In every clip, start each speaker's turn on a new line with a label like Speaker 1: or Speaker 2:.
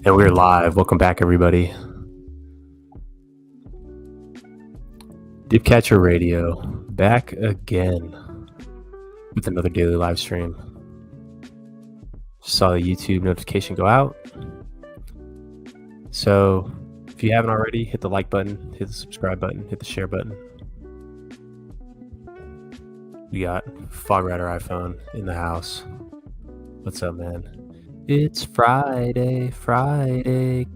Speaker 1: And we're live. Welcome back, everybody. Dipcatcher Radio, back again with another daily live stream. Saw the YouTube notification go out. So if you haven't already, hit the like button, hit the subscribe button, hit the share button. We got Fog Rider iPhone in the house. What's up, man? It's Friday,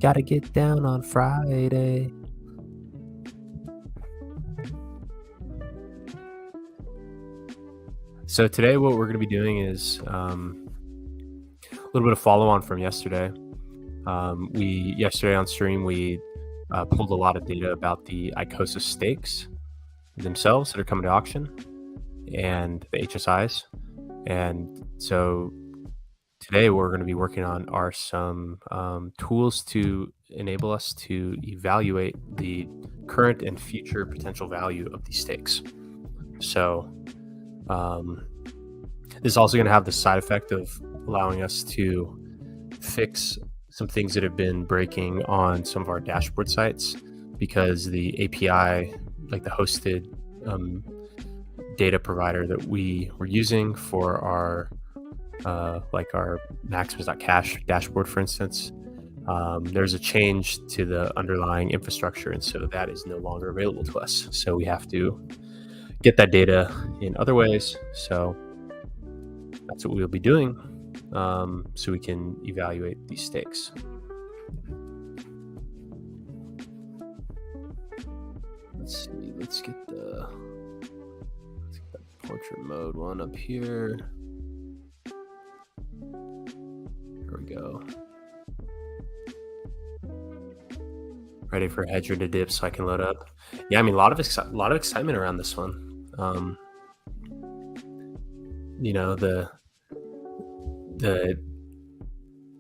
Speaker 1: gotta get down on Friday. So today what we're going to be doing is a little bit of follow on from yesterday. Yesterday on stream, we pulled a lot of data about the HEX Stakes themselves that are coming to auction and the HSIs. And so today what we're going to be working on are some tools to enable us to evaluate the current and future potential value of these stakes. So this is also going to have the side effect of allowing us to fix some things that have been breaking on some of our dashboard sites, because the API, like the hosted data provider that we were using for our our Maximus.cash dashboard, for instance, there's a change to the underlying infrastructure, and so that is no longer available to us. So we have to get that data in other ways. So that's what we'll be doing, so we can evaluate these stakes. Let's see. Let's get the portrait mode one up here. Here we go. Ready for Hedger to dip so I can load up. Yeah, I mean, a lot of excitement around this one.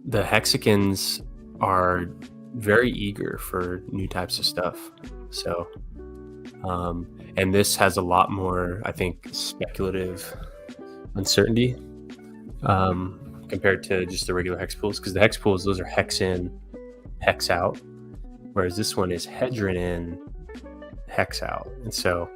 Speaker 1: The Hexicans are very eager for new types of stuff. So, and this has a lot more, I think, speculative uncertainty compared to just the regular hex pools, because the hex pools, those are hex in, hex out, whereas this one is hedron in, hex out. And so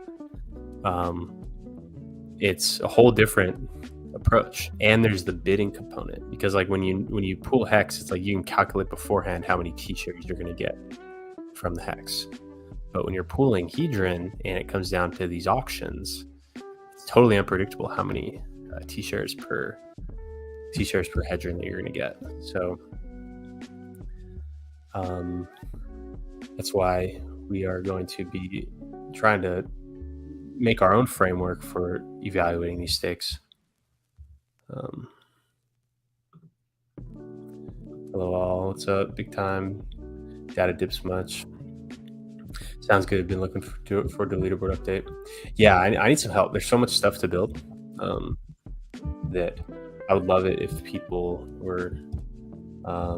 Speaker 1: it's a whole different approach. And there's the bidding component, because like when you pull hex, it's like you can calculate beforehand how many t-shares you're going to get from the hex. But when you're pulling hedron and it comes down to these auctions, it's totally unpredictable how many t-shares per hedron that you're going to get. So that's why we are going to be trying to make our own framework for evaluating these stakes. Hello all, what's up? Big time. Data dips much. Sounds good. Been looking for the leaderboard update. Yeah, I need some help. There's so much stuff to build that I would love it if people were, I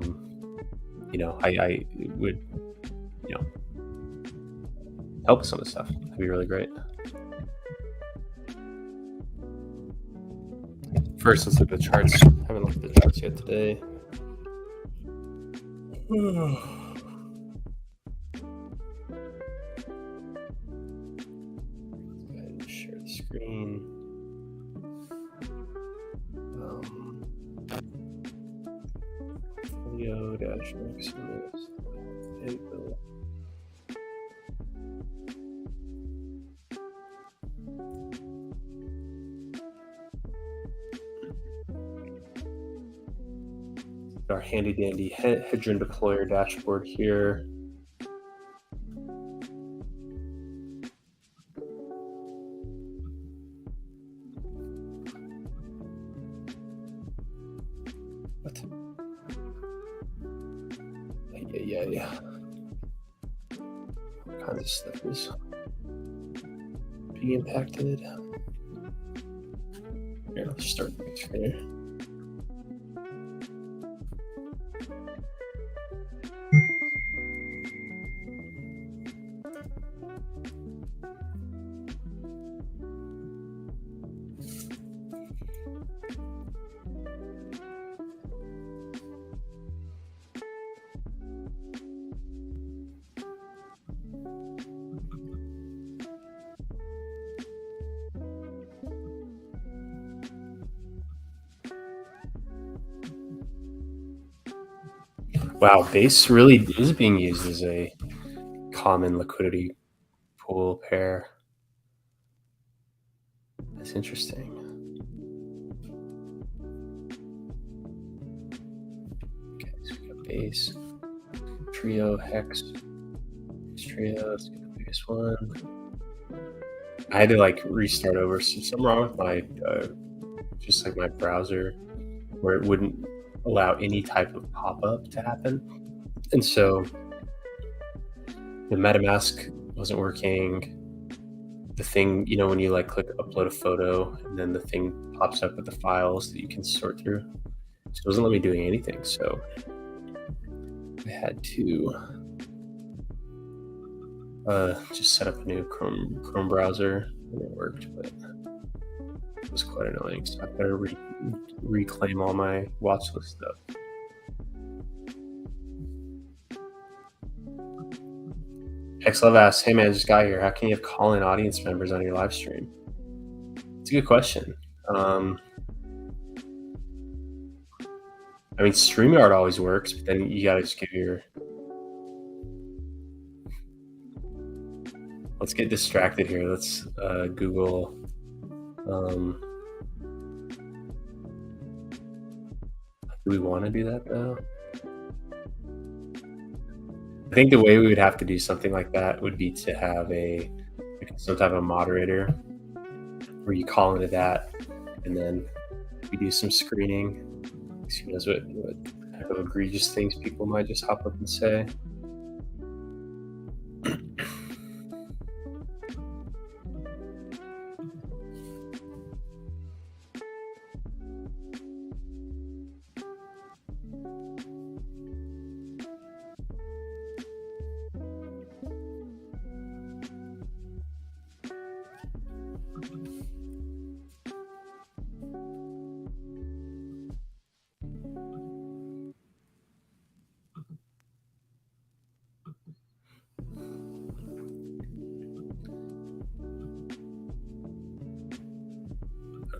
Speaker 1: would, help with some of the stuff. That'd be really great. First, let's look at the charts. I haven't looked at the charts yet today. Go ahead and share the screen. Video dash Maximus anvil. Our handy dandy Hedron deployer dashboard here. What? Yeah. What kinds of stuff is being impacted? Here, let's start here. Wow, base really is being used as a common liquidity pool pair. That's interesting. Okay, so we got base, trio, hex, trio. Let's get the biggest one. I had to like restart over. So something wrong with my, just like my browser, where it wouldn't allow any type of pop-up to happen. And so the MetaMask wasn't working. The thing, you know, when you like click upload a photo and then the thing pops up with the files that you can sort through. So it wasn't letting me doing anything. So I had to just set up a new Chrome browser and it worked, but it was quite annoying. So I better reclaim all my watch list stuff. HEX Love asks, hey man, I just got here. How can you have call-in audience members on your live stream? It's a good question. I mean, StreamYard always works, but then you gotta just give your... Let's get distracted here. Let's Google... do we want to do that though? I think the way we would have to do something like that would be to have some type of moderator where you call into that and then we do some screening. Who knows what type of egregious things people might just hop up and say.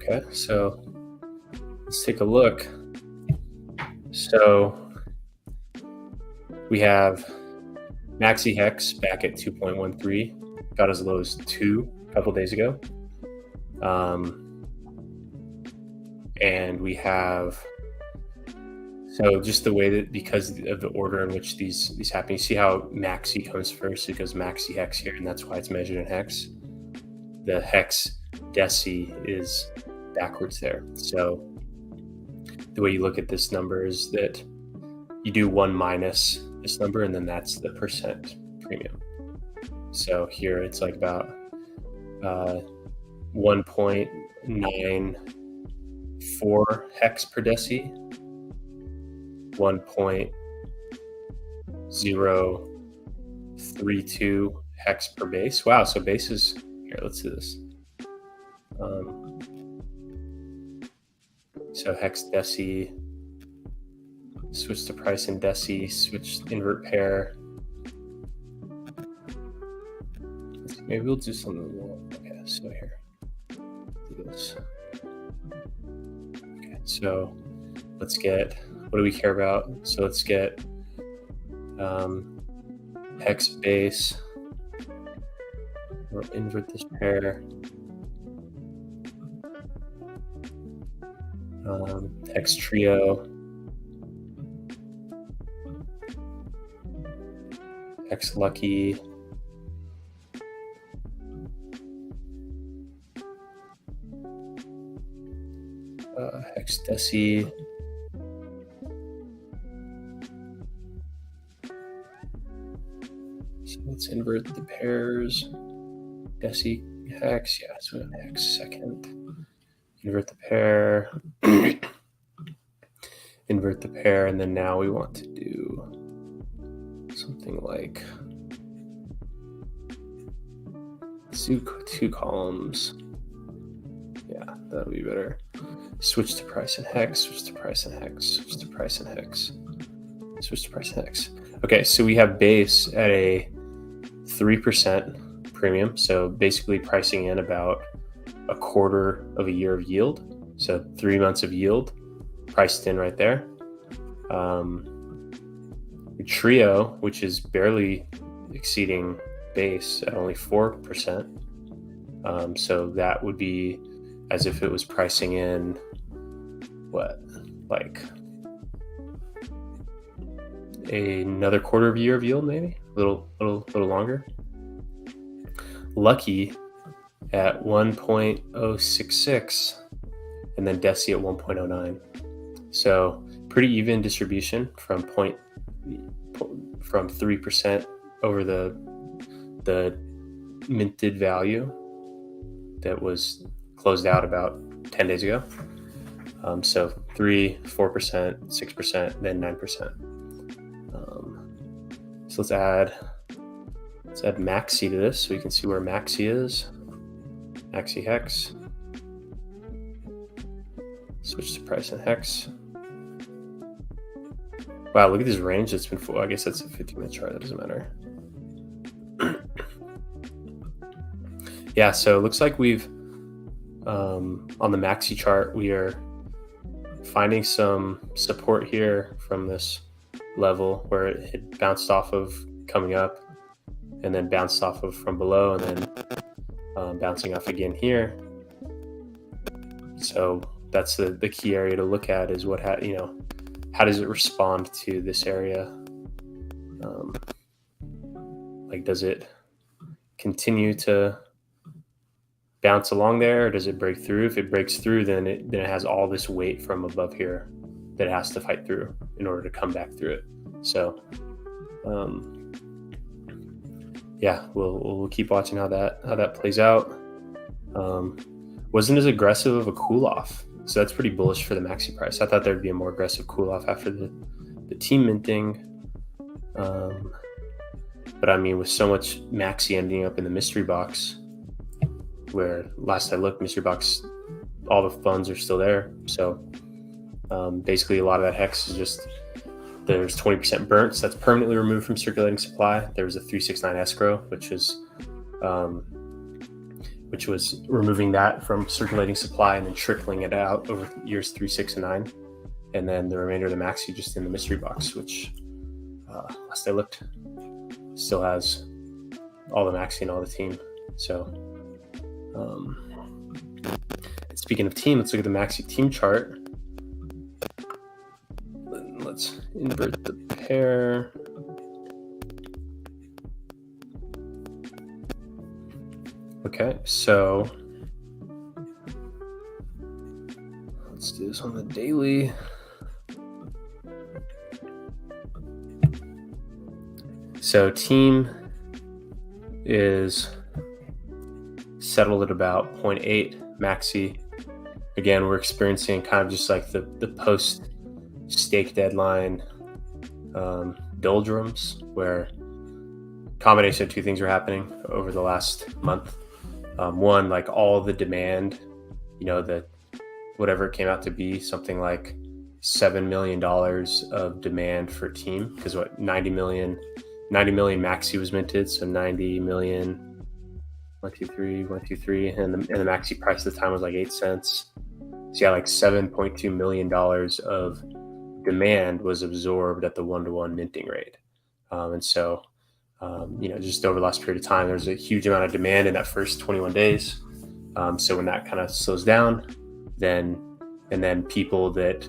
Speaker 1: Okay, so let's take a look. So we have Maxi Hex back at 2.13, got as low as 2 a couple days ago. And we have, so just the way that, because of the order in which these happen, you see how Maxi comes first, it goes Maxi Hex here, and that's why it's measured in hex. The hex deci is backwards there. So the way you look at this number is that you do 1 minus this number, and then that's the percent premium. So here it's like about 1.94 hex per deci, 1.032 hex per base. Wow, so base is, here, let's do this. So hex deci, switch to price in deci, switch invert pair. Maybe we'll do something more. Okay, so here, do this. Okay, so let's get, what do we care about? So let's get hex base. We'll invert this pair. Hex trio. Hex lucky. Hex deci. So let's invert the pairs. Deci hex, yeah, so hex second. Invert the pair. Invert the pair, and then now we want to do something like two columns. Yeah, that'll be better. Switch to price and hex, switch to price and hex, switch to price and hex, switch to price and hex. Okay, so we have base at a 3% premium. So basically pricing in about a quarter of a year of yield. So 3 months of yield priced in right there. Trio, which is barely exceeding base at only 4%. So that would be as if it was pricing in what, like another quarter of a year of yield, maybe a little longer. Lucky at 1.066, and then Deci at 1.09. So pretty even distribution from 3% over the minted value that was closed out about 10 days ago. So 3%, 4%, 6%, then 9%. So let's add Maxi to this so we can see where Maxi is. Maxi HEX. Switch to price and HEX. Wow, look at this range that's been full. I guess that's a 50-minute chart. That doesn't matter. Yeah, so it looks like we've, on the Maxi chart, we are finding some support here from this level where it had bounced off of coming up and then bounced off of from below and then bouncing off again here. So that's the key area to look at is how does it respond to this area? Like, does it continue to bounce along there, or does it break through? If it breaks through, then it has all this weight from above here that it has to fight through in order to come back through it. So, yeah, we'll keep watching how that plays out. Wasn't as aggressive of a cool off, so that's pretty bullish for the Maxi price. I thought there'd be a more aggressive cool off after the team minting. But I mean, with so much Maxi ending up in the mystery box, where last I looked, mystery box, all the funds are still there. So basically a lot of that HEX is just, there's 20% burnt, so that's permanently removed from circulating supply. There was a 369 escrow, which was removing that from circulating supply and then trickling it out over years 3, 6, and 9. And then the remainder of the Maxi just in the mystery box, which last I looked still has all the Maxi and all the team. So speaking of team, let's look at the Maxi team chart. Let's invert the pair. Okay, so let's do this on the daily. So team is settled at about 0.8 Maxi. Again, we're experiencing kind of just like the post stake deadline doldrums, where combination of two things are happening over the last month. One, like all the demand, that whatever it came out to be, something like $7 million of demand for team, because 90 million Maxi was minted, so 90 million, 1, 2, 3, and the Maxi price at the time was like 8 cents. So yeah, like $7.2 million of demand was absorbed at the 1-to-1 minting rate. And so, just over the last period of time, there's a huge amount of demand in that first 21 days. So when that kind of slows down, then people that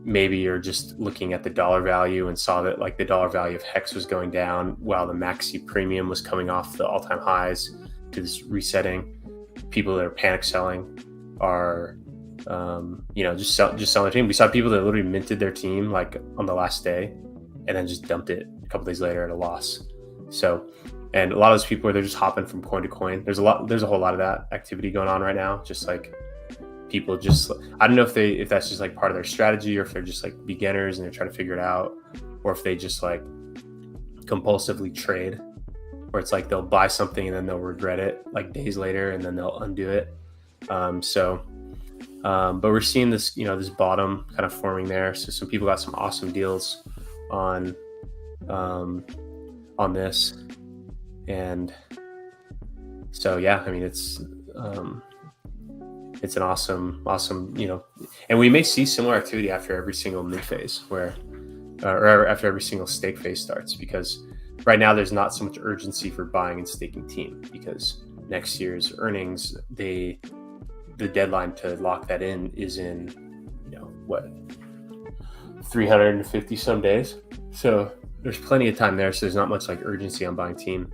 Speaker 1: maybe are just looking at the dollar value and saw that like the dollar value of HEX was going down while the Maxi premium was coming off the all-time highs to this resetting, people that are panic selling are just selling their team. We saw people that literally minted their team like on the last day and then just dumped it a couple days later at a loss. So, and a lot of those people, they're just hopping from coin to coin. There's a whole lot of that activity going on right now. Just like people I don't know if that's just like part of their strategy, or if they're just like beginners and they're trying to figure it out, or if they just like compulsively trade, where it's like they'll buy something and then they'll regret it like days later and then they'll undo it. But we're seeing this, this bottom kind of forming there. So some people got some awesome deals on this. And so, yeah, I mean, it's an awesome, and we may see similar activity after every single mid phase, where or after every single stake phase starts, because right now there's not so much urgency for buying and staking team, because next year's earnings, the deadline to lock that in is in, 350 some days. So there's plenty of time there. So there's not much like urgency on buying team.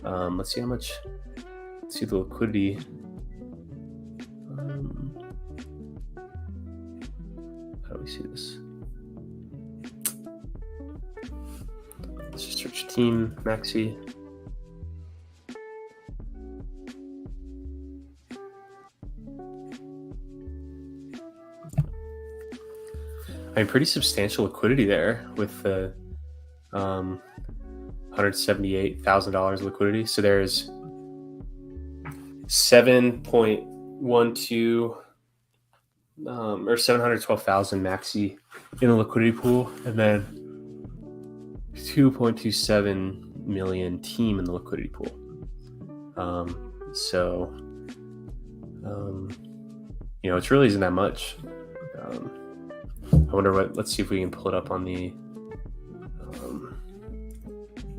Speaker 1: Let's see how much. Let's see the liquidity. How do we see this? Let's just search team Maxi. I mean, pretty substantial liquidity there with the $178,000 liquidity. So there's 7.12 or 712,000 Maxi in the liquidity pool, and then 2.27 million team in the liquidity pool. It really isn't that much. I wonder what. Let's see if we can pull it up on the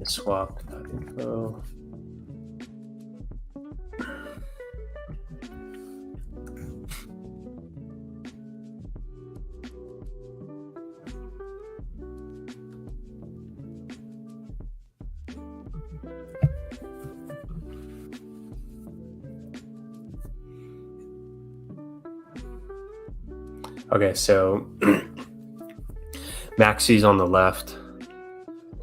Speaker 1: swap.info. Okay, so Maxi's on the left,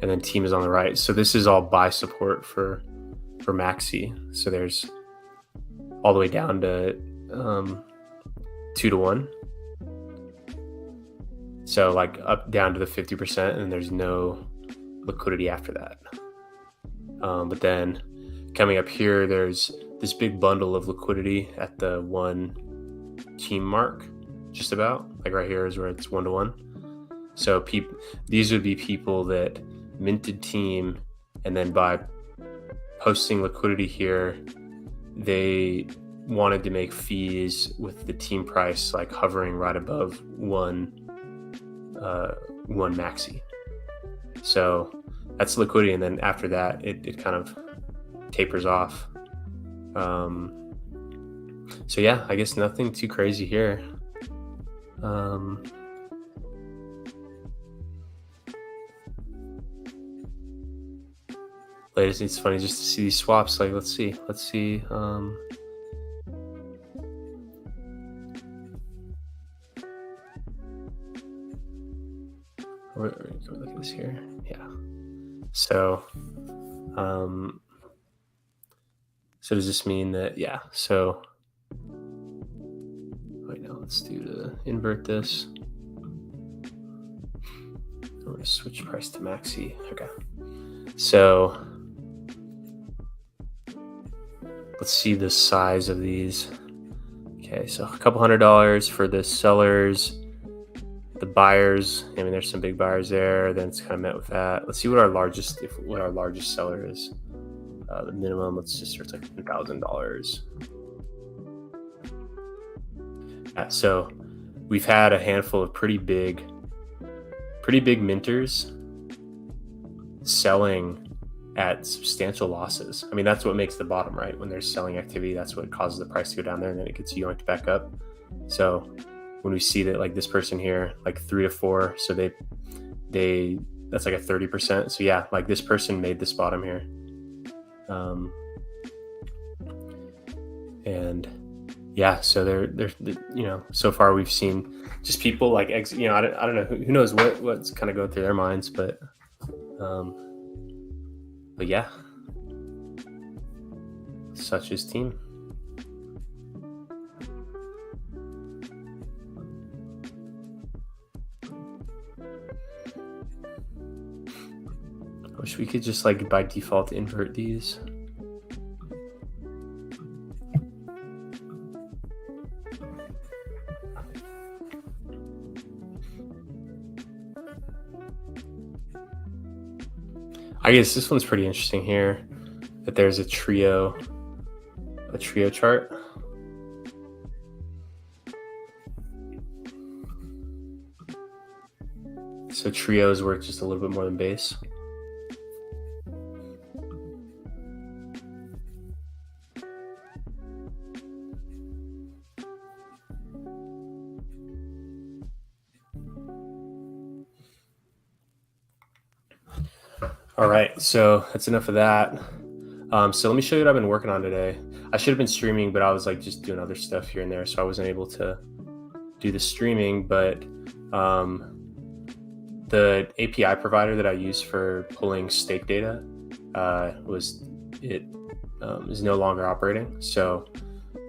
Speaker 1: and then team is on the right. So this is all buy support for Maxi. So there's all the way down to 2-to-1. So like up down to the 50%, and there's no liquidity after that. But then coming up here, there's this big bundle of liquidity at the 1 team mark. Just about like right here is where it's 1-to-1. So these would be people that minted team, and then by posting liquidity here, they wanted to make fees with the team price like hovering right above one Maxi. So that's liquidity, and then after that, it kind of tapers off. So yeah, I guess nothing too crazy here. Latest, it's funny just to see these swaps. Like, let's see. Look at this here. Yeah. So, so does this mean that? Yeah. So. Right now, let's invert this. I'm going to switch price to Maxi. Okay. So let's see the size of these. Okay, so a couple $100 for the sellers. The buyers, I mean, there's some big buyers there. Then it's kind of met with that. Let's see what our largest seller is. The minimum, let's just search like $1,000. So we've had a handful of pretty big minters selling at substantial losses. I mean, that's what makes the bottom, right? When there's selling activity, that's what causes the price to go down there, and then it gets yoinked back up. So when we see that, like this person here, like 3 to 4, so they that's like a 30%. So yeah, like this person made this bottom here. And yeah, so they're so far we've seen just people like I don't know who knows what's kind of going through their minds, but yeah, such is team. I wish we could just like by default invert these. I guess this one's pretty interesting here, that there's a trio chart. So trio is worth just a little bit more than base. All right, so that's enough of that. So let me show you what I've been working on today. I should have been streaming, but I was like just doing other stuff here and there, so I wasn't able to do the streaming. But the API provider that I use for pulling stake data is no longer operating. So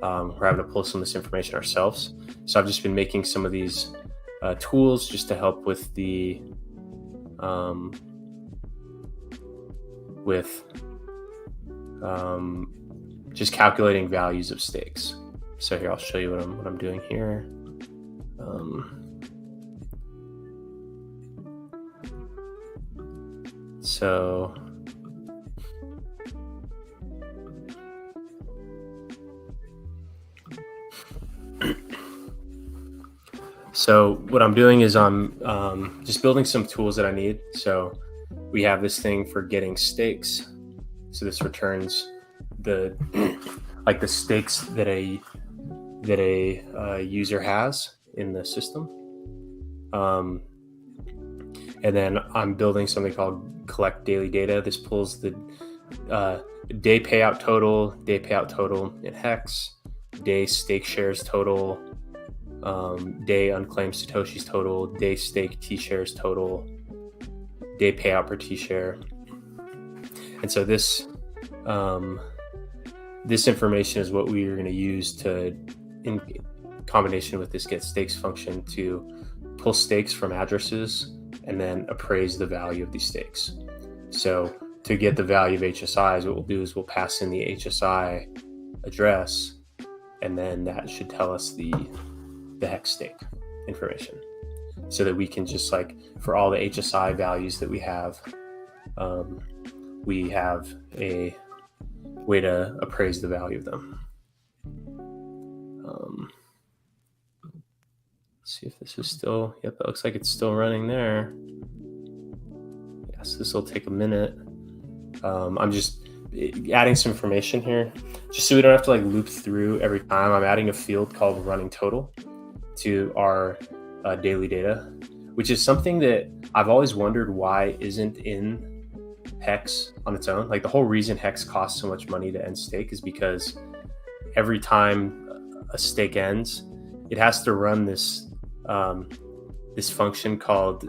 Speaker 1: we're having to pull some of this information ourselves. So I've just been making some of these tools just to help with the just calculating values of stakes. So here, I'll show you what I'm doing here. So what I'm doing is I'm just building some tools that I need. So we have this thing for getting stakes. So this returns the like the stakes that a user has in the system. And then I'm building something called collect daily data. This pulls the day payout total in HEX, day stake shares total, day unclaimed Satoshis total, day stake T shares total, day payout per T share. And so this information is what we are going to use to, in combination with this get stakes function, to pull stakes from addresses and then appraise the value of these stakes. So to get the value of HSIs, what we'll do is we'll pass in the HSI address, and then that should tell us the HEX stake information, so that we can just, like, for all the HSI values that we have a way to appraise the value of them. Let's see if this is still, yep, it looks like it's still running there. Yes, this will take a minute. I'm just adding some information here, just so we don't have to like loop through every time. I'm adding a field called running total to our daily data, which is something that I've always wondered why isn't in HEX on its own. Like, the whole reason HEX costs so much money to end stake is because every time a stake ends, it has to run this this function called,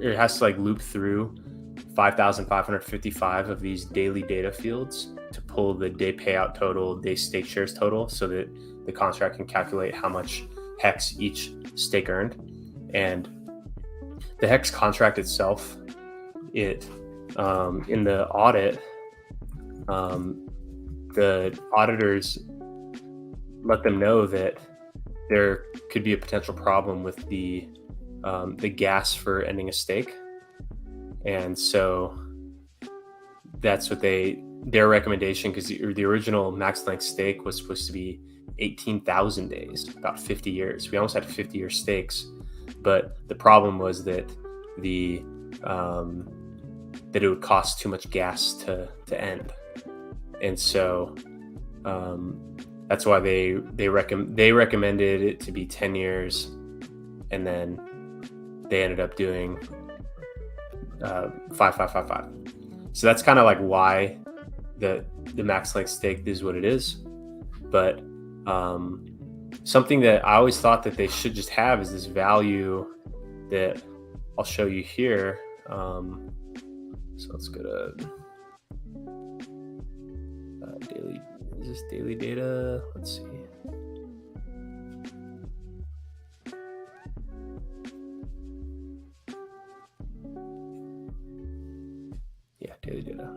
Speaker 1: it has to like loop through 5,555 of these daily data fields to pull the day payout total, day stake shares total, so that the contract can calculate how much HEX each stake earned. And the HEX contract itself, it in the audit, the auditors let them know that there could be a potential problem with the gas for ending a stake. And so that's what their recommendation, because the original max length stake was supposed to be 18,000 days, about 50 years. We almost had 50-year stakes, but the problem was that that it would cost too much gas to end. And so that's why they recommended it to be 10 years, and then they ended up doing 5,555. So that's kind of like why the max length stake is what it is. But something that I always thought that they should just have is this value that I'll show you here. So let's go to daily. Is this daily data? Let's see. Yeah, daily data.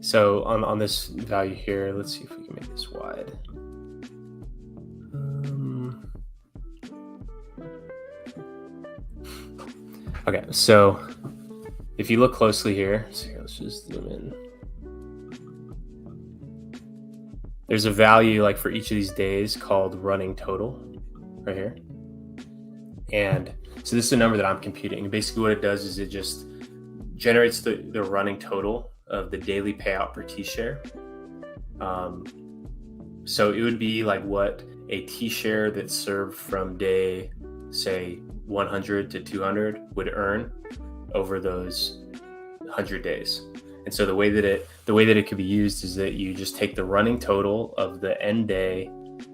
Speaker 1: So on this value here, let's see if we can make this wide. Okay, so if you look closely here, so here, let's just zoom in. there's a value like for each of these days called running total right here. And so this is a number that I'm computing. And basically what it does is it just generates the running total of the daily payout per T-share. So it would be like what a T-share that's served from day, say 100 to 200 would earn over those 100 days. And so the way that it could be used is that you just take the running total of the end day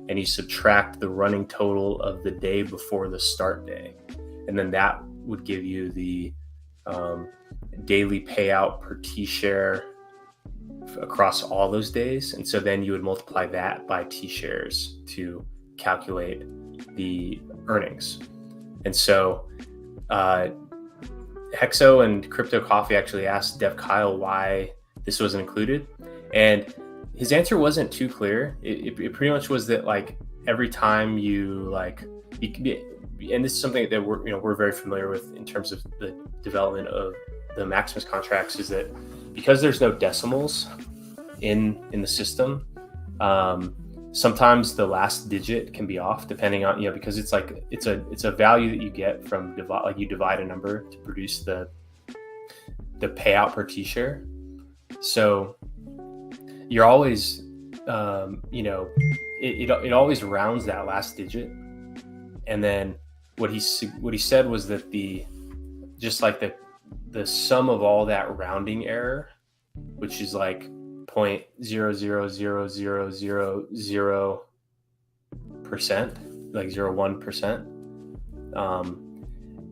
Speaker 1: and you subtract the running total of the day before the start day. And then that would give you the daily payout per T-share across all those days. And so then you would multiply that by T-shares to calculate the earnings. And so Hexo and Crypto Coffee actually asked Dev Kyle why this wasn't included. And his answer wasn't too clear. It pretty much was that like every time you like, and this is something that we're very familiar with in terms of the development of the Maximus contracts, is that because there's no decimals in the system, sometimes the last digit can be off depending on, because it's like it's a value that you get from you divide a number to produce the payout per T-share. So you're always it always rounds that last digit. And then what he said was that the sum of all that rounding error, which is like 0.0000000%, like 0.1%.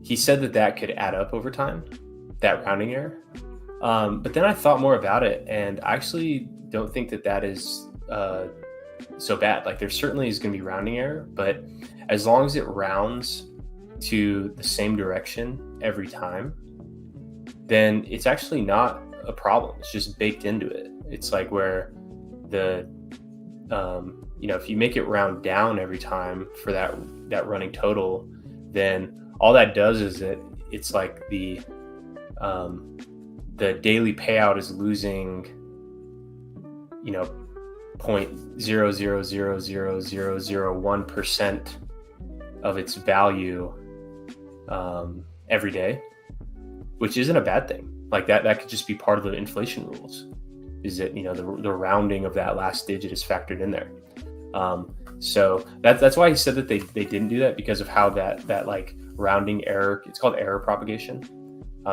Speaker 1: He said that could add up over time, that rounding error. But then I thought more about it, and I actually don't think that is so bad. Like there certainly is going to be rounding error, but as long as it rounds to the same direction every time, then it's actually not a problem. It's just baked into it. It's like where the if you make it round down every time for that running total, then all that does is that it's like the daily payout is losing 0.0000001% of its value every day, which isn't a bad thing. Like that could just be part of the inflation rules, is that the rounding of that last digit is factored in there. So that's why he said that they didn't do that, because of how that like rounding error, it's called error propagation.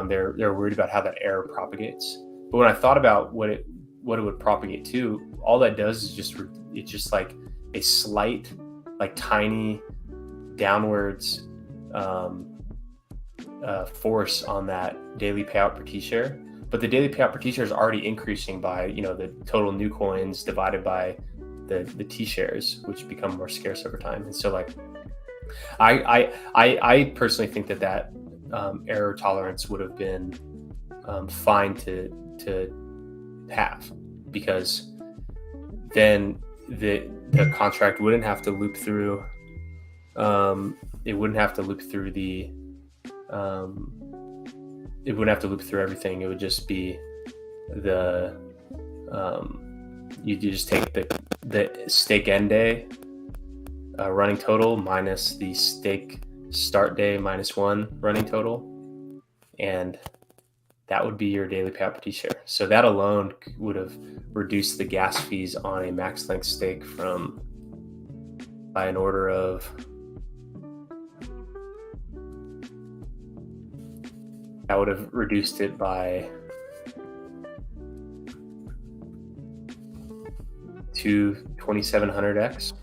Speaker 1: They're worried about how that error propagates. But when I thought about what it would propagate to, all that does is it's just like a slight, like tiny downwards force on that daily payout per T-share. But the daily payout per T-share is already increasing by the total new coins divided by the T-shares, which become more scarce over time. And so like I personally think that error tolerance would have been fine to have, because then the contract wouldn't have to loop through it wouldn't have to loop through everything. It would just be you just take the stake end day running total minus the stake start day -1 running total, and that would be your daily payout per T-share. So that alone would have reduced the gas fees on a max length stake by an order of, that would have reduced it by 2700x.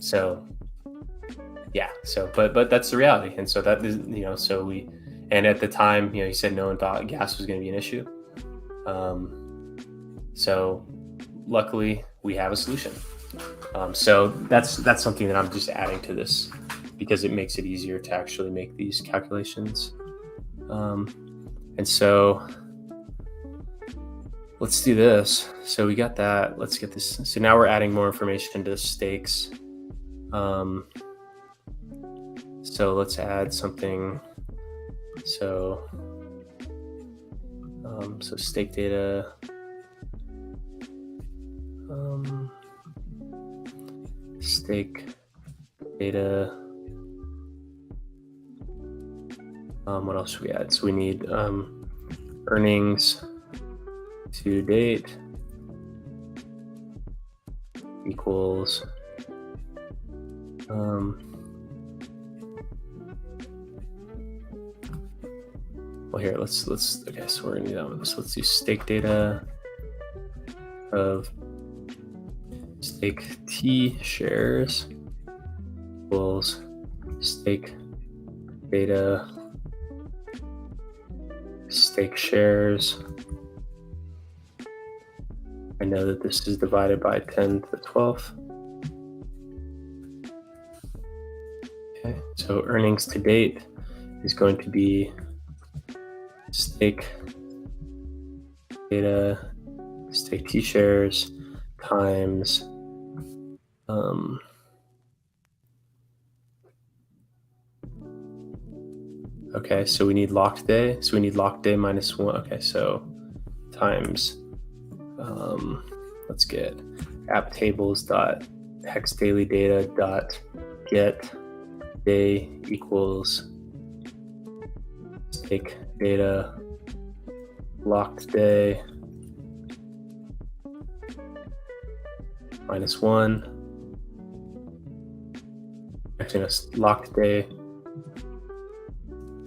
Speaker 1: So yeah, but that's the reality. And so that is, and at the time, he said no one thought gas was going to be an issue. So luckily we have a solution. So that's something that I'm just adding to this, because it makes it easier to actually make these calculations. And so let's do this. So we got that. Let's get this. So now we're adding more information to the stakes. So let's add something. So stake data, Stake data. What else should we add? So we need earnings to date equals well, here let's okay, so we're gonna do that one. So let's do stake data of stake T shares equals stake data stake shares. I know that this is divided by 10 to the 12th. Okay, so earnings to date is going to be stake data, stake T shares times okay, so we need locked day. So we need locked day minus 1. Okay, so times let's get app tables dot hex daily data dot get day equals stake data locked day minus 1. Actually, no, locked day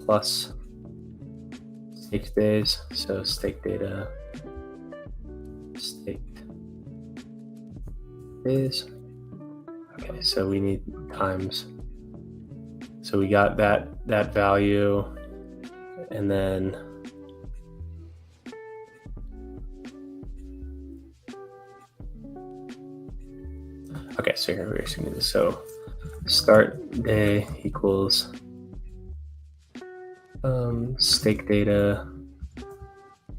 Speaker 1: plus staked days. So stake data staked days. Okay, so we need times. So we got that value, and then okay, so here we're actually going to do this. So start day equals stake data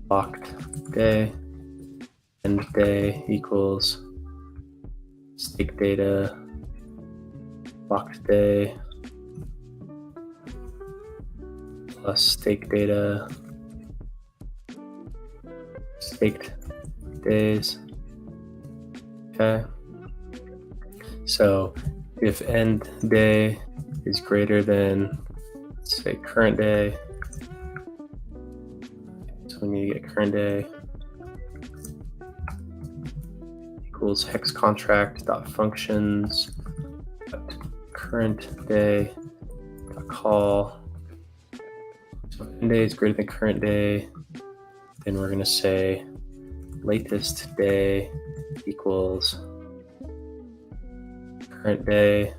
Speaker 1: locked day, end day equals stake data locked day plus stake data staked days. Okay, so if end day is greater than, let's say, current day, so we need to get current day equals hex contract dot functions dot current day dot call. So if end day is greater than current day, then we're going to say latest day equals current day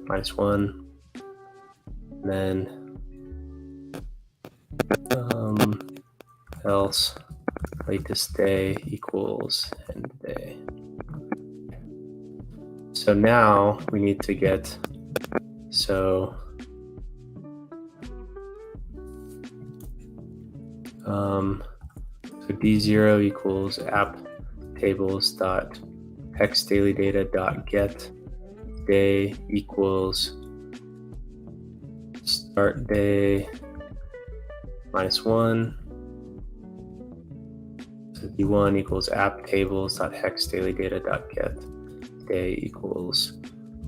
Speaker 1: minus 1, and then else latest day equals end day. So now we need to get, so D0 equals app tables dot hex daily data dot get day equals start day minus 1. So D1 equals app tables dot hex daily data dot get day equals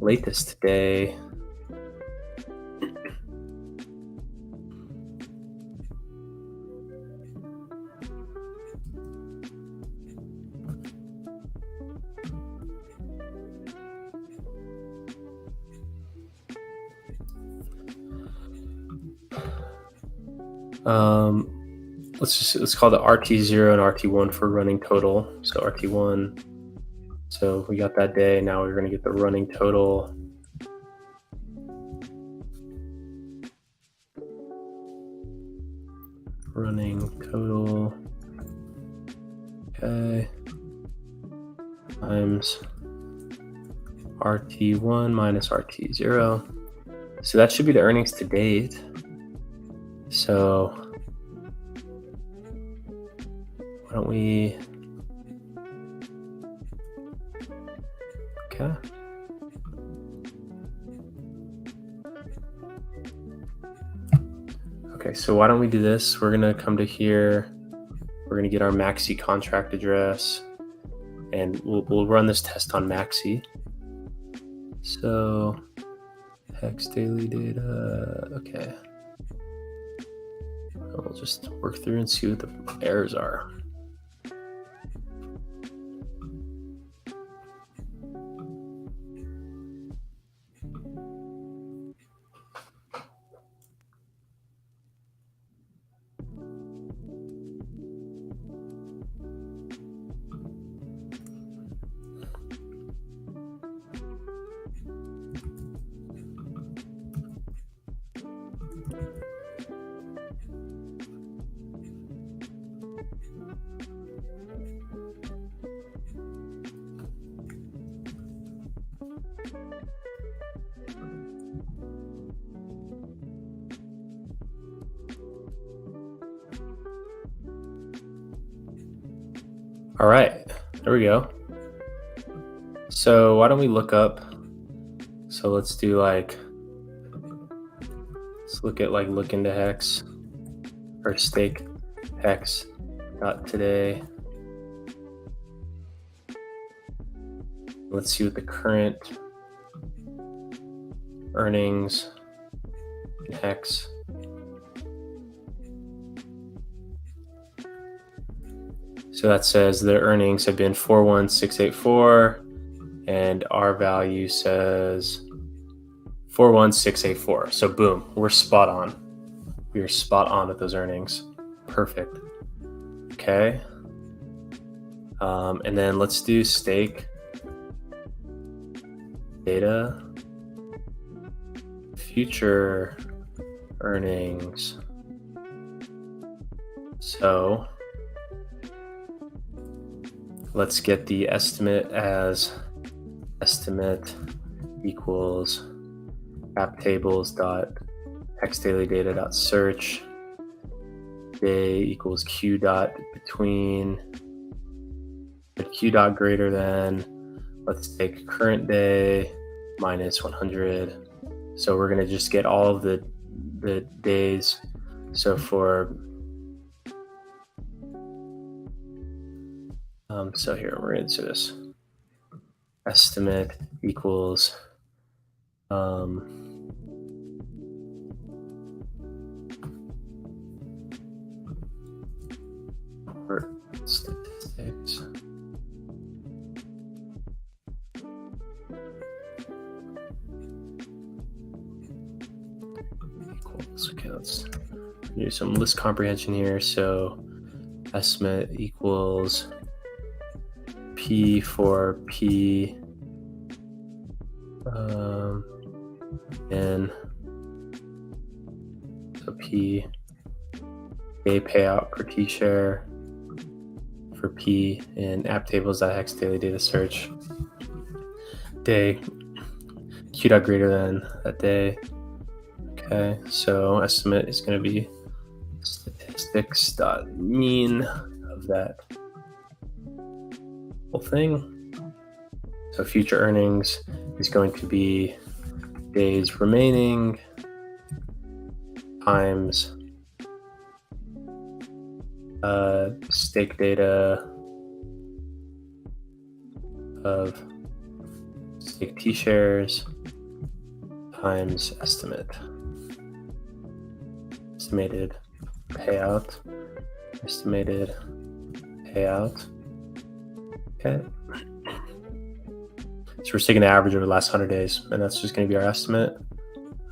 Speaker 1: latest day. Let's call the RT0 and RT1 for running total. So RT1, so we got that day. Now we're going to get the running total. Running total, okay, times RT1 minus RT0. So that should be the earnings to date. So why don't we, okay. Okay, so why don't we do this? We're gonna come to here. We're gonna get our maxi contract address. and we'll run this test on Maxi. So HEX daily data, okay. We'll just work through and see what the errors are. All right, there we go. So why don't we look up, so let's do like, let's look at like look into HEX or stake HEX today. Let's see what the current earnings in HEX. So that says the earnings have been 41684 and our value says 41684. So boom, we're spot on. We are spot on with those earnings. Perfect. Okay. And then let's do stake data, future earnings. So let's get the estimate as estimate equals app tables dot hex daily data dot search day equals q dot between q dot greater than, let's take current day minus 100. So we're going to just get all of the days. So for so here we're into this estimate equals for statistics equals, okay, let's do some list comprehension here. So estimate equals P for P and so P day payout per T share for P in app tables.hex daily data search day q dot greater than that day. Okay, so estimate is going to be statistics dot mean of that whole thing. So future earnings is going to be days remaining times stake data of stake T shares times estimated payout, estimated payout. Okay. So we're taking the average over the last 100 days, and that's just going to be our estimate.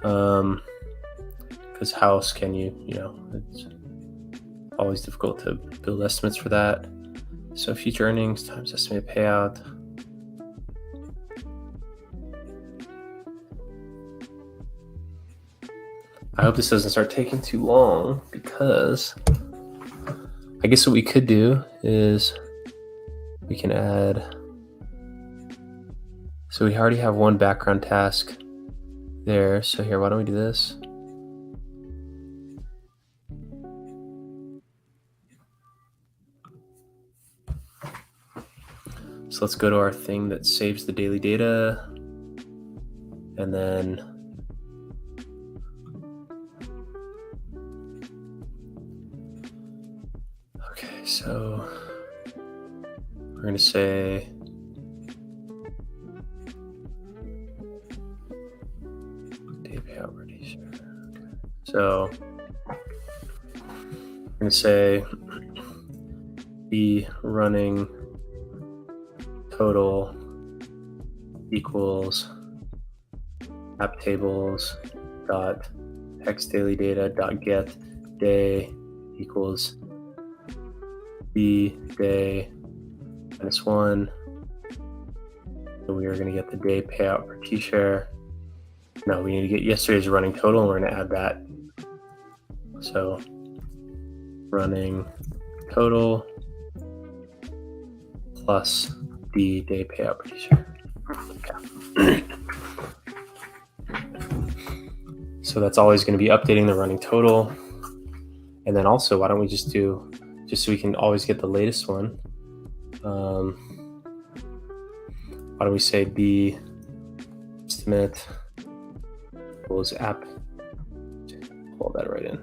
Speaker 1: Because how else can you know, it's always difficult to build estimates for that. So future earnings times estimated payout. I hope this doesn't start taking too long, because I guess what we could do is we can add, so we already have one background task there. So here, why don't we do this? So let's go to our thing that saves the daily data, and then okay, so we're going to say day payout reducer. So we're going to say the running total equals app tables dot hex daily data dot get day equals the day minus 1. So we are going to get the day payout per T-share. No, we need to get yesterday's running total, and we're going to add that. So running total plus the day payout per T-share. Okay. So that's always going to be updating the running total. And then also, why don't we just do, just so we can always get the latest one, why don't we say the estimate equals app, pull that right in.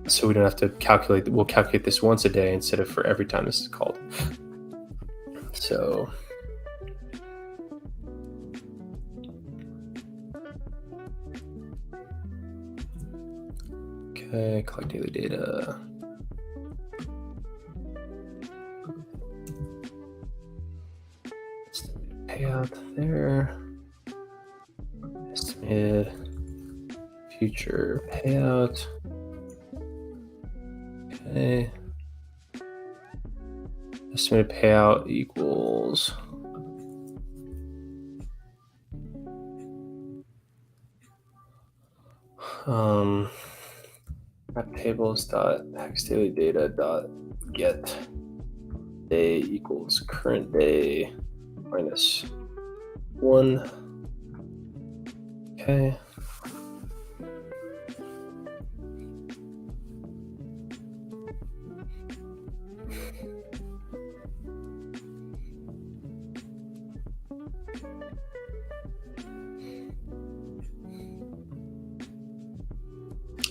Speaker 1: So we don't have to calculate, we'll calculate this once a day instead of for every time this is called. So okay, collect daily data. Payout there. Estimated future payout. Okay. Estimated payout equals app tables dot hex daily data dot get day equals current day minus 1. Okay.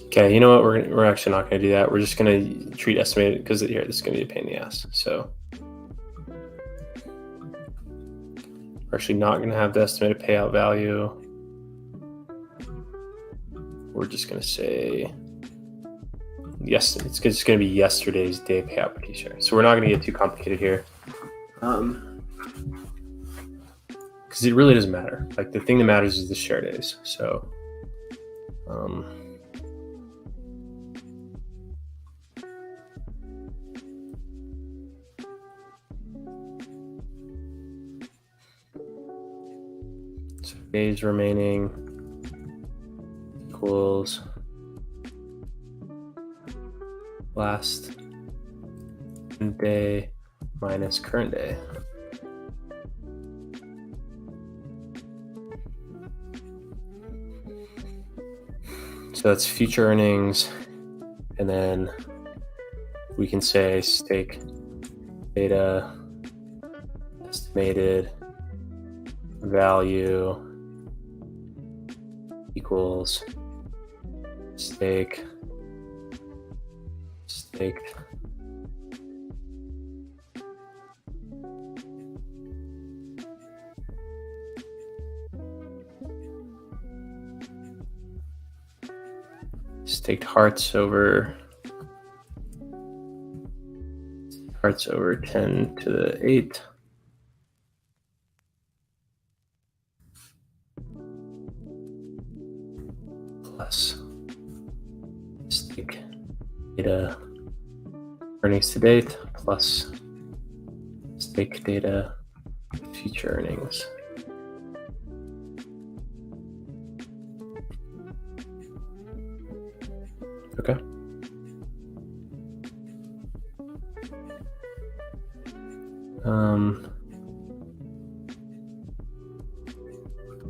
Speaker 1: Okay, you know what? We're actually not going to do that. We're just going to treat estimated, because here this is going to be a pain in the ass. So we're actually not going to have the estimated payout value. We're just going to say yes. It's just going to be yesterday's day payout per T-share. So we're not going to get too complicated here, because it really doesn't matter. Like, the thing that matters is the share days. So days remaining equals last day minus current day. So that's future earnings, and then we can say stake data estimated value equals staked hearts over 10 to the 8 plus stake data earnings to date plus stake data future earnings. Okay.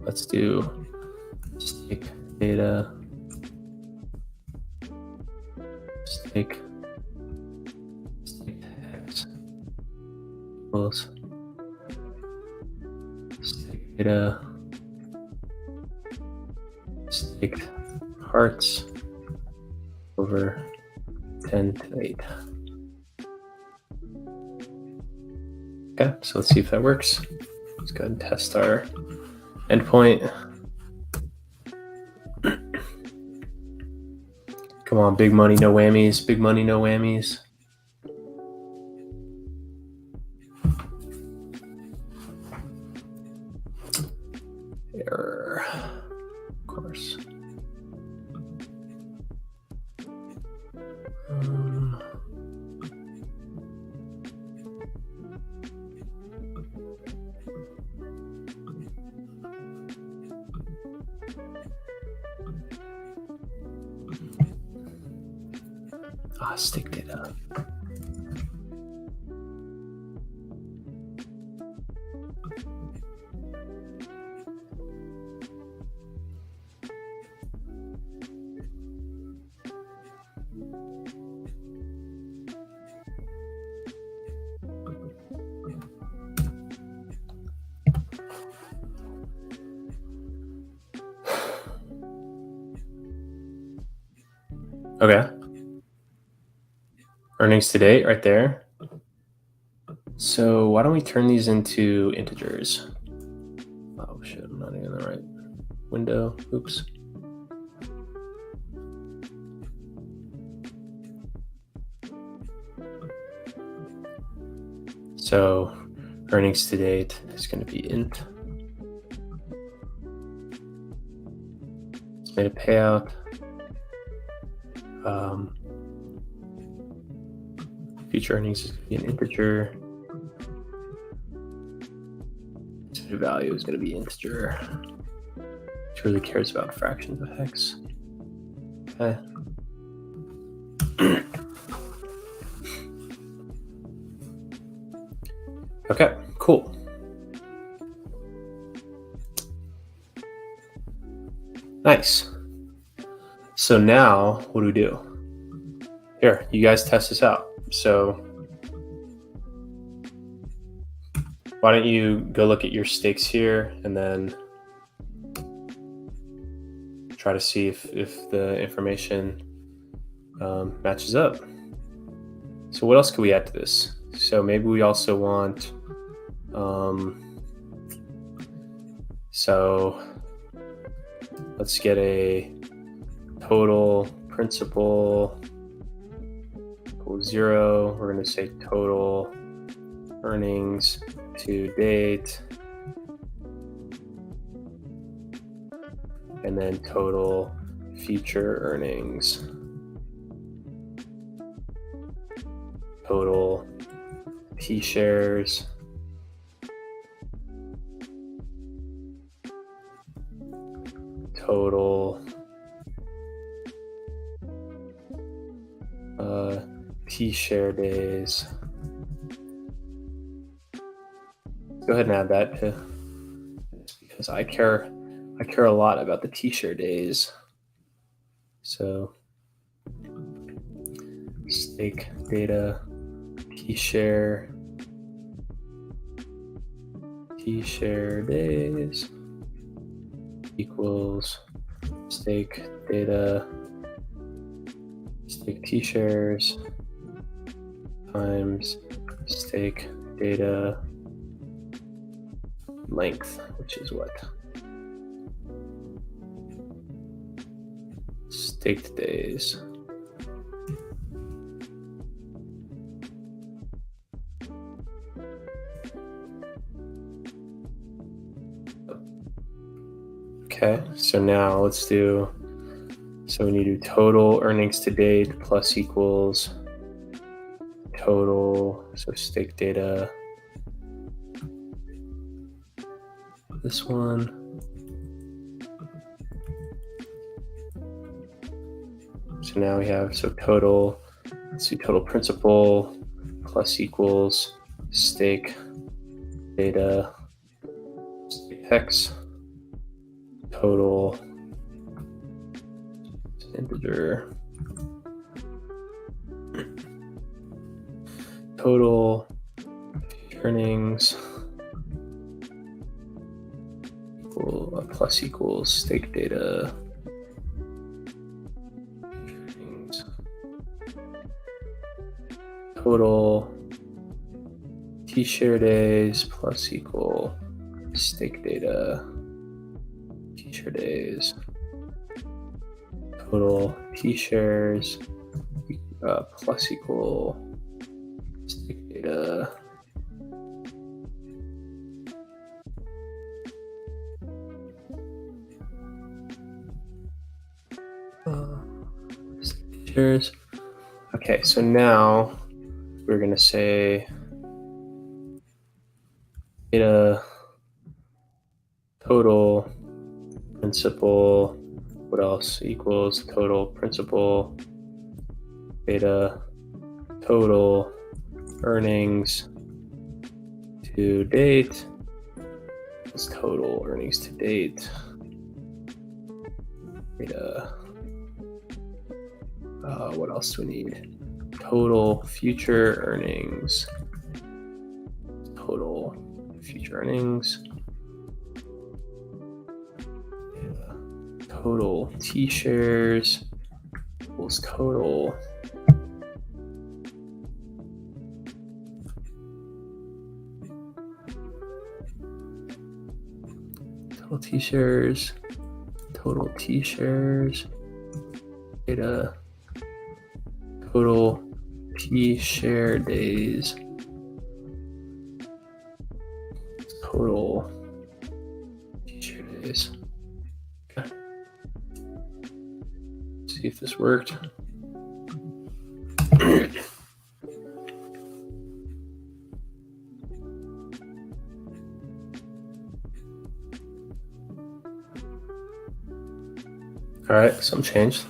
Speaker 1: Let's do stake data, stake hex equals stake data, stake hearts over 10 to 8. Okay, so let's see if that works. Let's go ahead and test our endpoint. Come on, big money, no whammies. Big money, no whammies. Error, of course. Stake data. Okay. Earnings to date right there. So why don't we turn these into integers? Oh shit, I'm not even in the right window. Oops. So earnings to date is going to be int. It's made a payout. Future earnings is going to be an integer. The value is going to be integer. Which really cares about fractions of hex. Okay. Okay, cool. Nice. So now what do we do? Here, you guys test this out. So why don't you go look at your stakes here and then try to see if the information matches up. So what else could we add to this? So maybe we also want, so let's get a total principal equals 0. We're going to say total earnings to date, and then total future earnings, total T shares, total T share days. Go ahead and add that to this because I care a lot about the T share days. So stake data T share days equals stake data stake T shares times stake data length, which is what? Staked days. Okay, so now let's do, so we need to do total earnings to date plus equals total, so stake data, this one, so now we have, so total, let's do total principal plus equals stake data, stake hex, total integer, total earnings equal plus equals stake data earnings, total T T-share days plus equal stake data, T-share days, total T-shares plus equal stake data. Shares. Okay, so now we're going to say data total principal, what else equals total principal, data total earnings to date is total earnings to date, data, what else do we need? Total future earnings, total future earnings, total T-shares equals total T-shares, total T-shares, data, total T-share days, total T-share days. Okay. See if this worked. All right, some changed.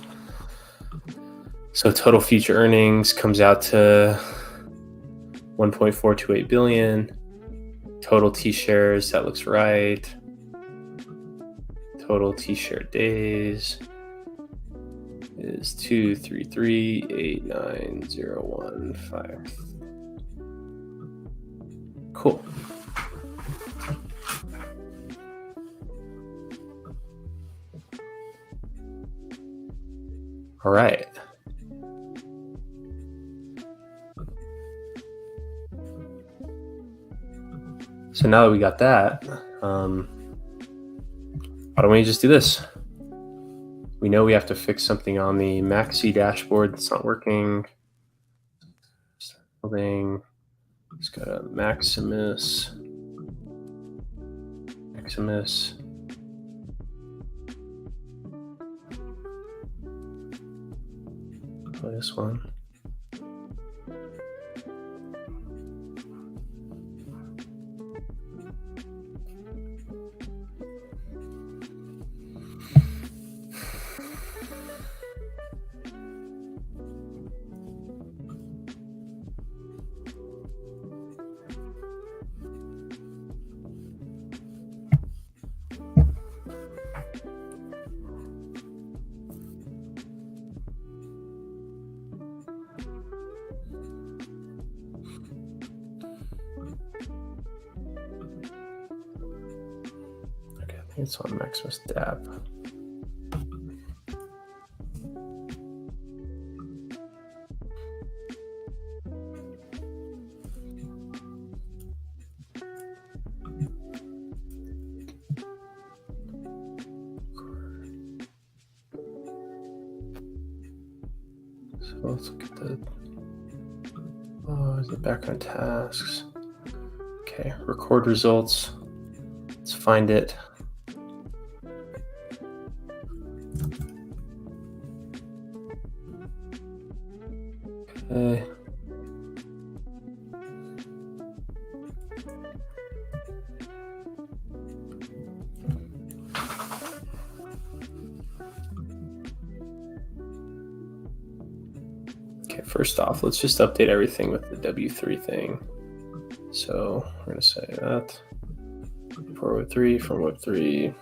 Speaker 1: So total future earnings comes out to 1.428 billion. Total T-shares, that looks right. Total T-share days is 233,89015. Cool. All right. So now that we got that, why don't we just do this? We know we have to fix something on the Maxi dashboard that's not working. Building. It's got a Maximus. This one. It's on Maximus DAO. So let's look at the background tasks. Okay, record results. Let's find it. Okay. First off, let's just update everything with the W3 thing. So we're going to say that for Web3 from Web3.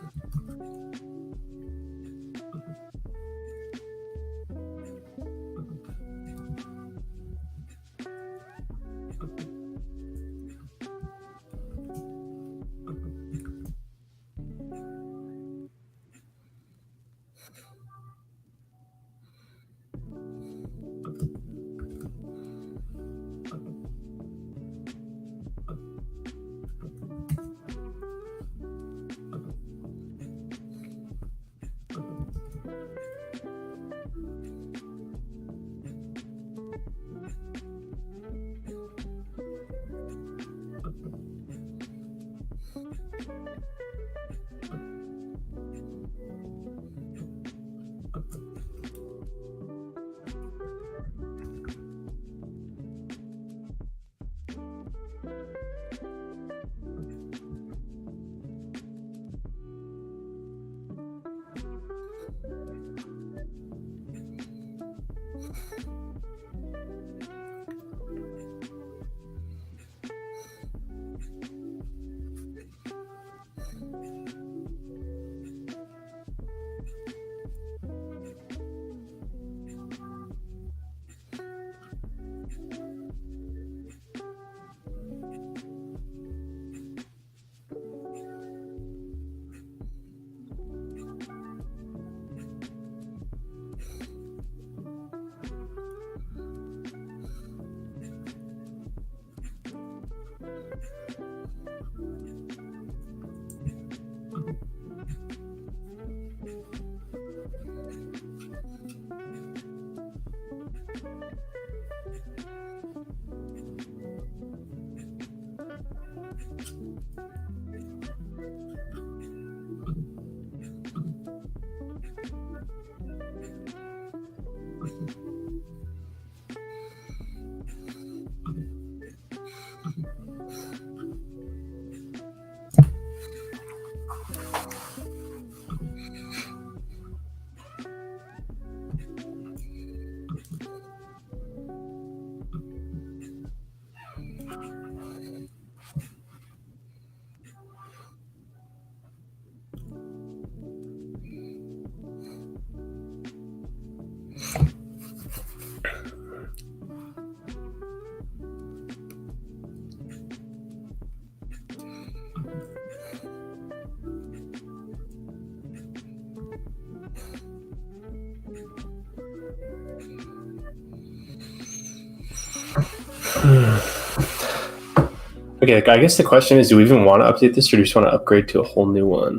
Speaker 1: Okay, I guess the question is, do we even want to update this, or do we just want to upgrade to a whole new one?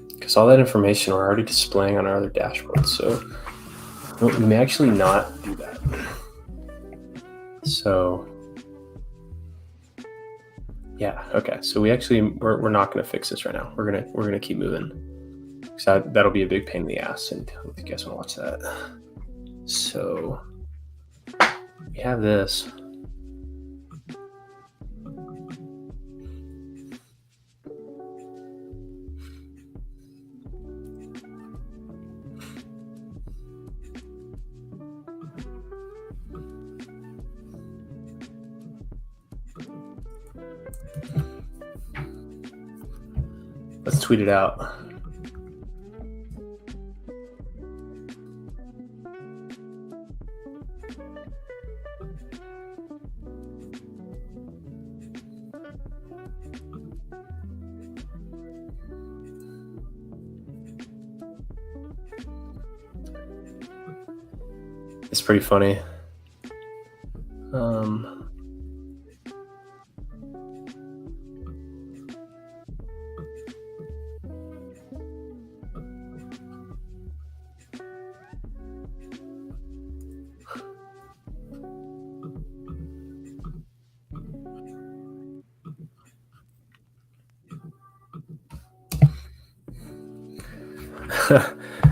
Speaker 1: Because all that information we're already displaying on our other dashboard, so we may actually not do that. So yeah, okay. So we're not going to fix this right now. We're gonna keep moving. So that'll be a big pain in the ass, and if you guys want to watch that. So we have this. Let's tweet it out. It's pretty funny.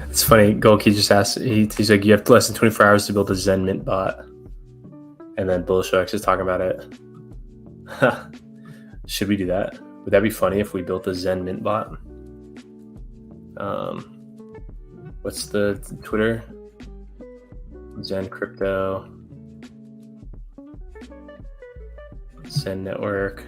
Speaker 1: It's funny. Golki just asked. He's like, you have less than 24 hours to build a Zen Mint bot, and then BullshX is talking about it. Should we do that? Would that be funny if we built a Zen Mint bot? What's the Twitter? Zen Crypto, Zen Network.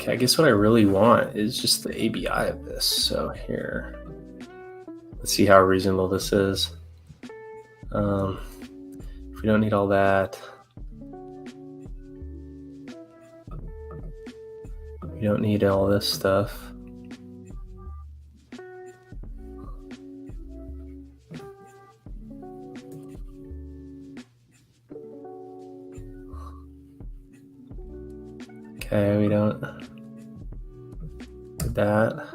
Speaker 1: Okay, I guess what I really want is just the ABI of this. So here, let's see how reasonable this is. If we don't need all that, we don't need all this stuff. Okay, we don't need that.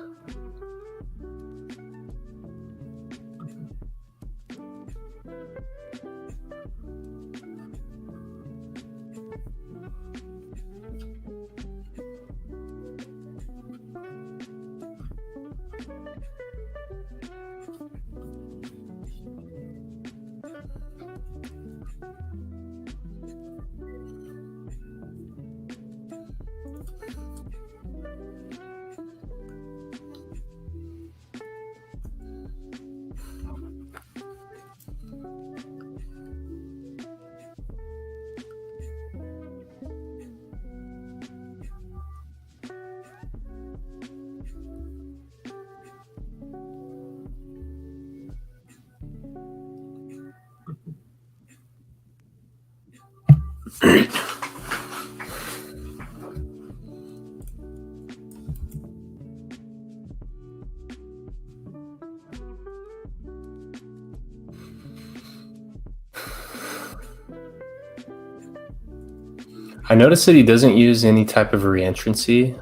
Speaker 1: I noticed that he doesn't use any type of reentrancy.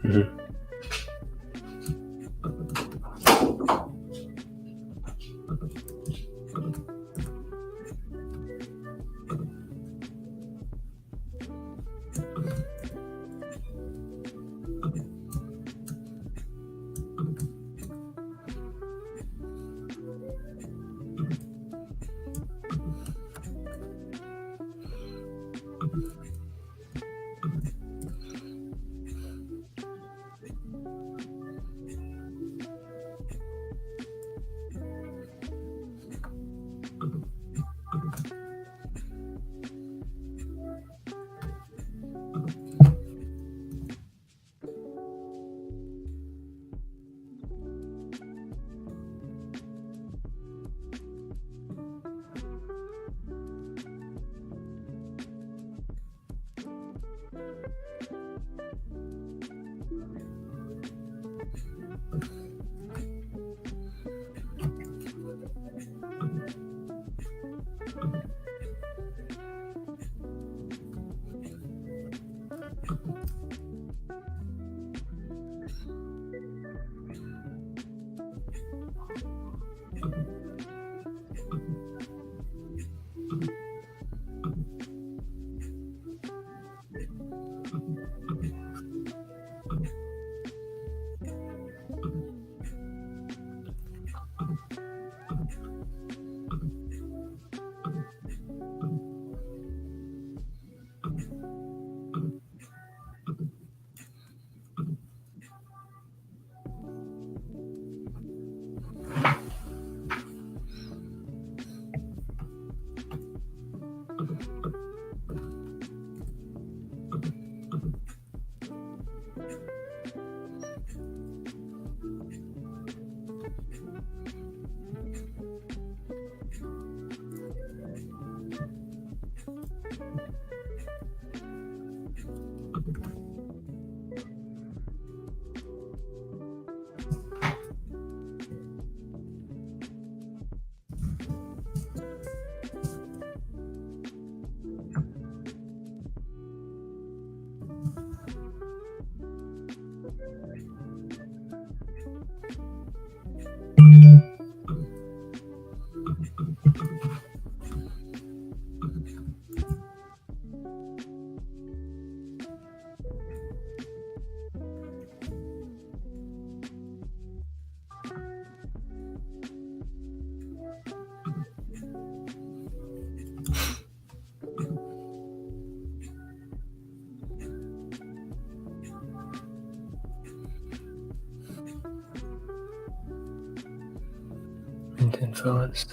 Speaker 1: Mm-hmm. Influence.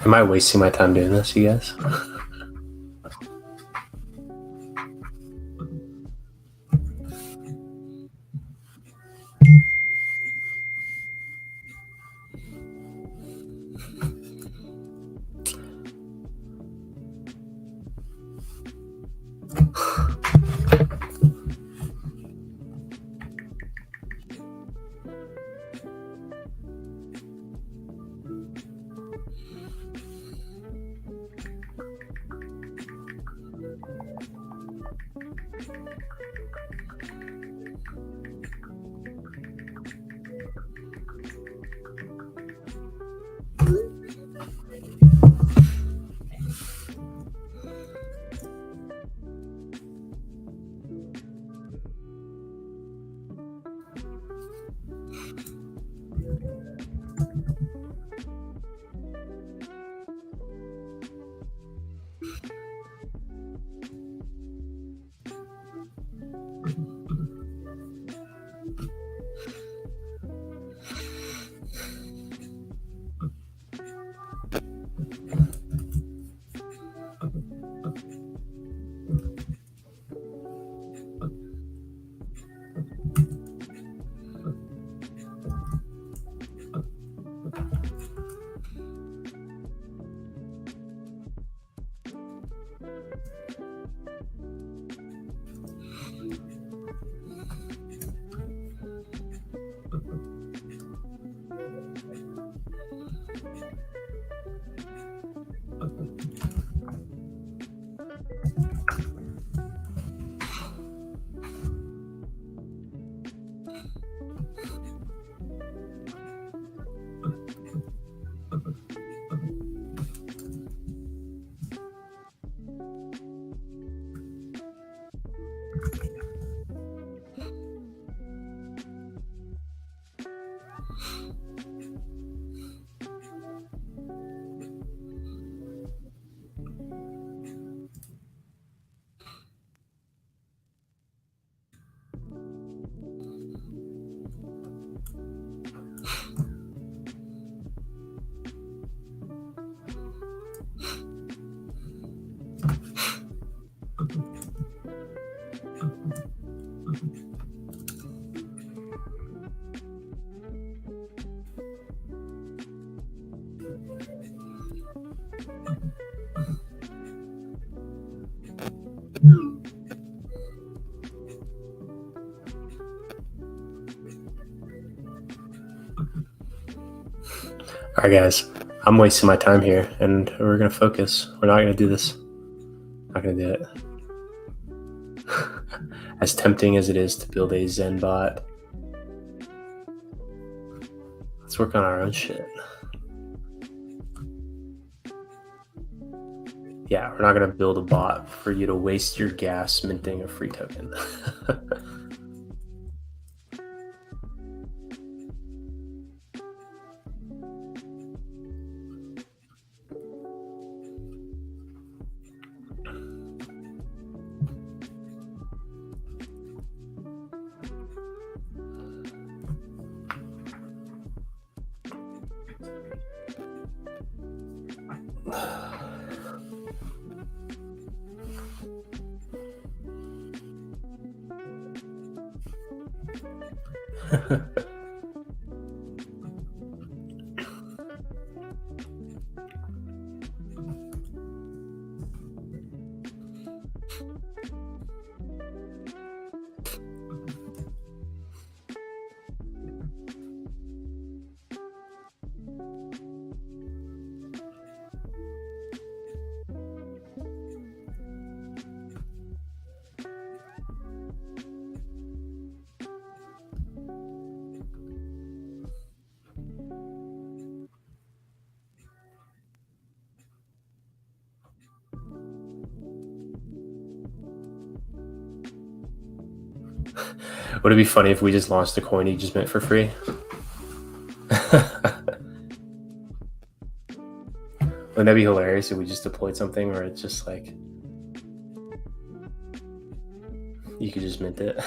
Speaker 1: Am I wasting my time doing this, you guys? All right, guys, I'm wasting my time here, and we're going to focus. We're not going to do this. Not going to do it. As tempting as it is to build a Zen bot, let's work on our own shit. Yeah, we're not going to build a bot for you to waste your gas minting a free token. Would it be funny if we just launched a coin you just mint for free? Wouldn't that be hilarious if we just deployed something where it's just like you could just mint it?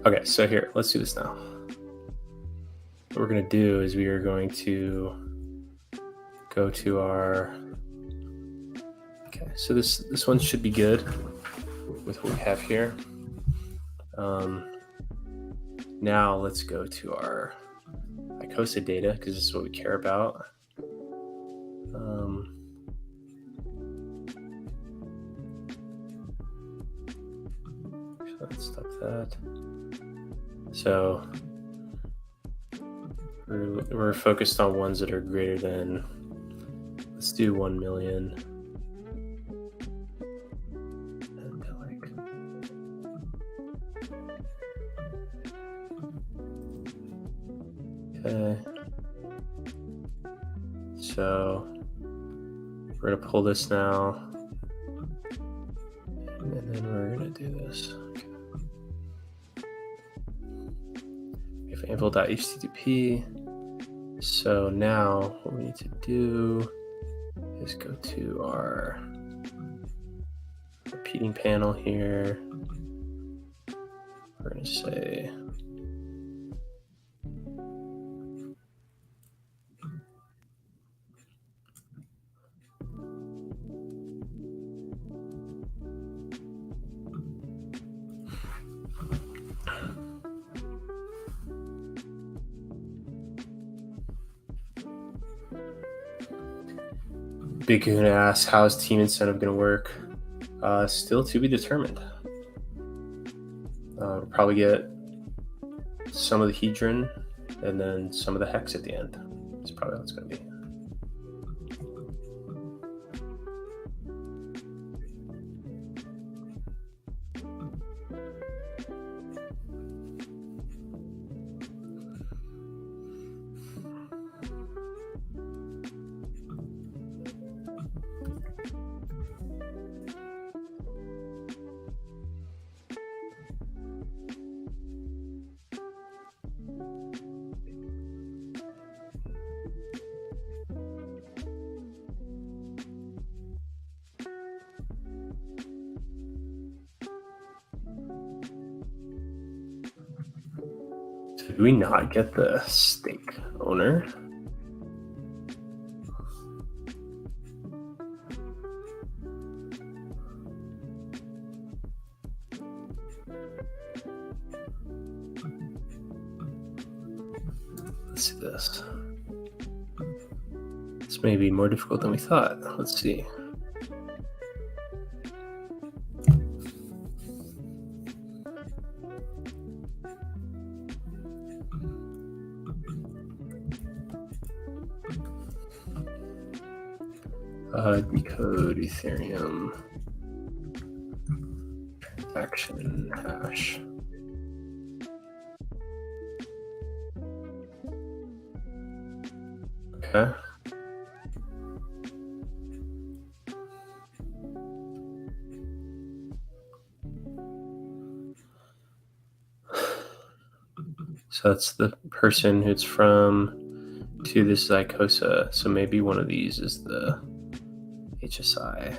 Speaker 1: Okay, so here, let's do this now. What we're going to do is we are going to go to our, okay, so this one should be good with what we have here. Now let's go to our ICOSA data, because this is what we care about. Let's stop that. So we're focused on ones that are greater than, let's do 1 million. Okay. So we're gonna pull this now, and then we're gonna do this. Okay. We have anvil.http. So now what we need to do is go to our repeating panel here. We're gonna say Big Kahuna asks, how is team incentive going to work? Still to be determined. We'll probably get some of the hedron and then some of the hex at the end. That's probably what it's going to be. Did we not get the stake owner? Let's see this. This may be more difficult than we thought. Let's see. Decode Ethereum transaction hash. Okay. So that's the person who it's from to this ICOSA. So maybe one of these is the HSI.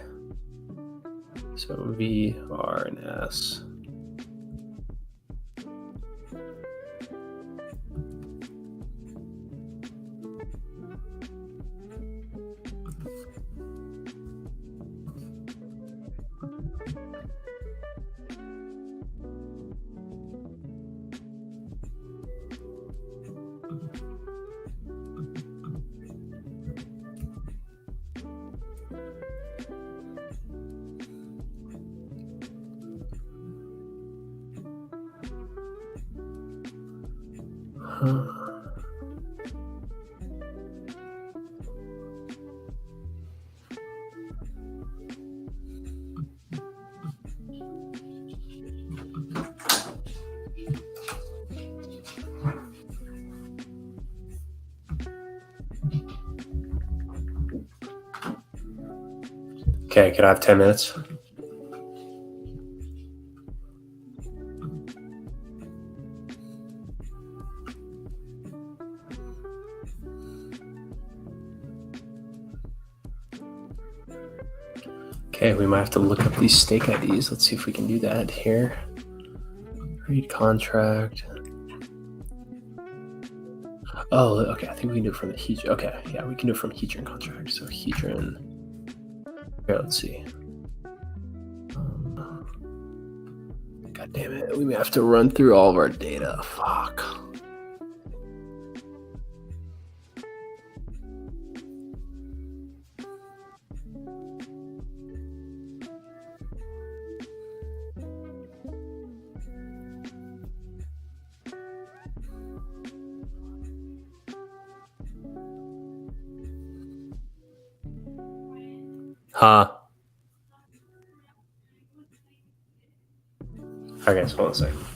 Speaker 1: So V, R, and S. Okay, can I have 10 minutes? Okay, we might have to look up these stake IDs. Let's see if we can do that here Read contract. Oh, okay. I think we can do it from the Hedron. Okay, yeah, we can do it from Hedron contract. So Hedron. Here, let's see. God damn it. We may have to run through all of our data. Fuck. Huh. Okay, so hold on a second.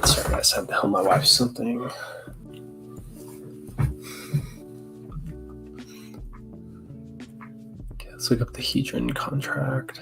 Speaker 1: Sorry, guys, I have to tell my wife something. Okay, let's look up the Hedron contract.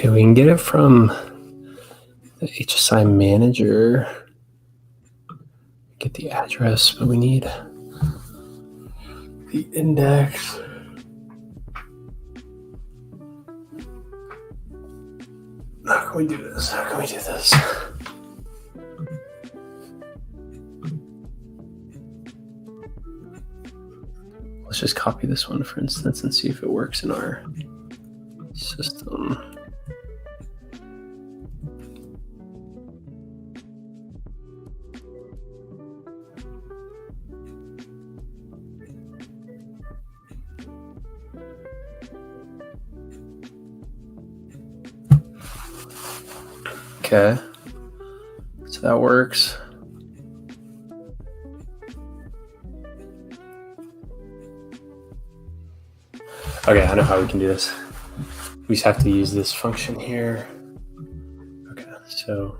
Speaker 1: Okay, we can get it from the HSI manager. Get the address, but we need the index. How can we do this? How can we do this? Let's just copy this one, for instance, and see if it works in our system. Okay, so that works. Okay, I know how we can do this. We just have to use this function here. Okay, so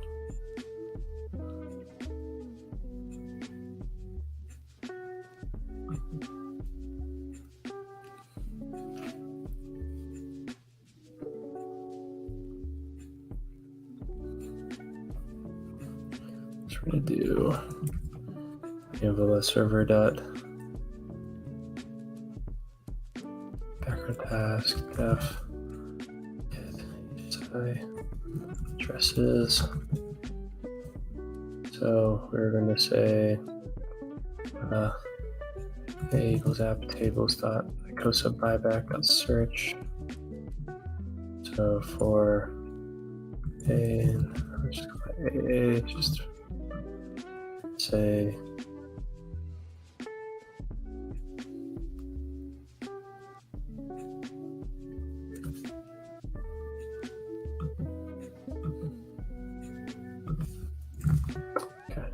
Speaker 1: we're going to do anvil server dot background task def get addresses. So we're going to say a equals app tables dot icosa buyback dot search. So for a, just say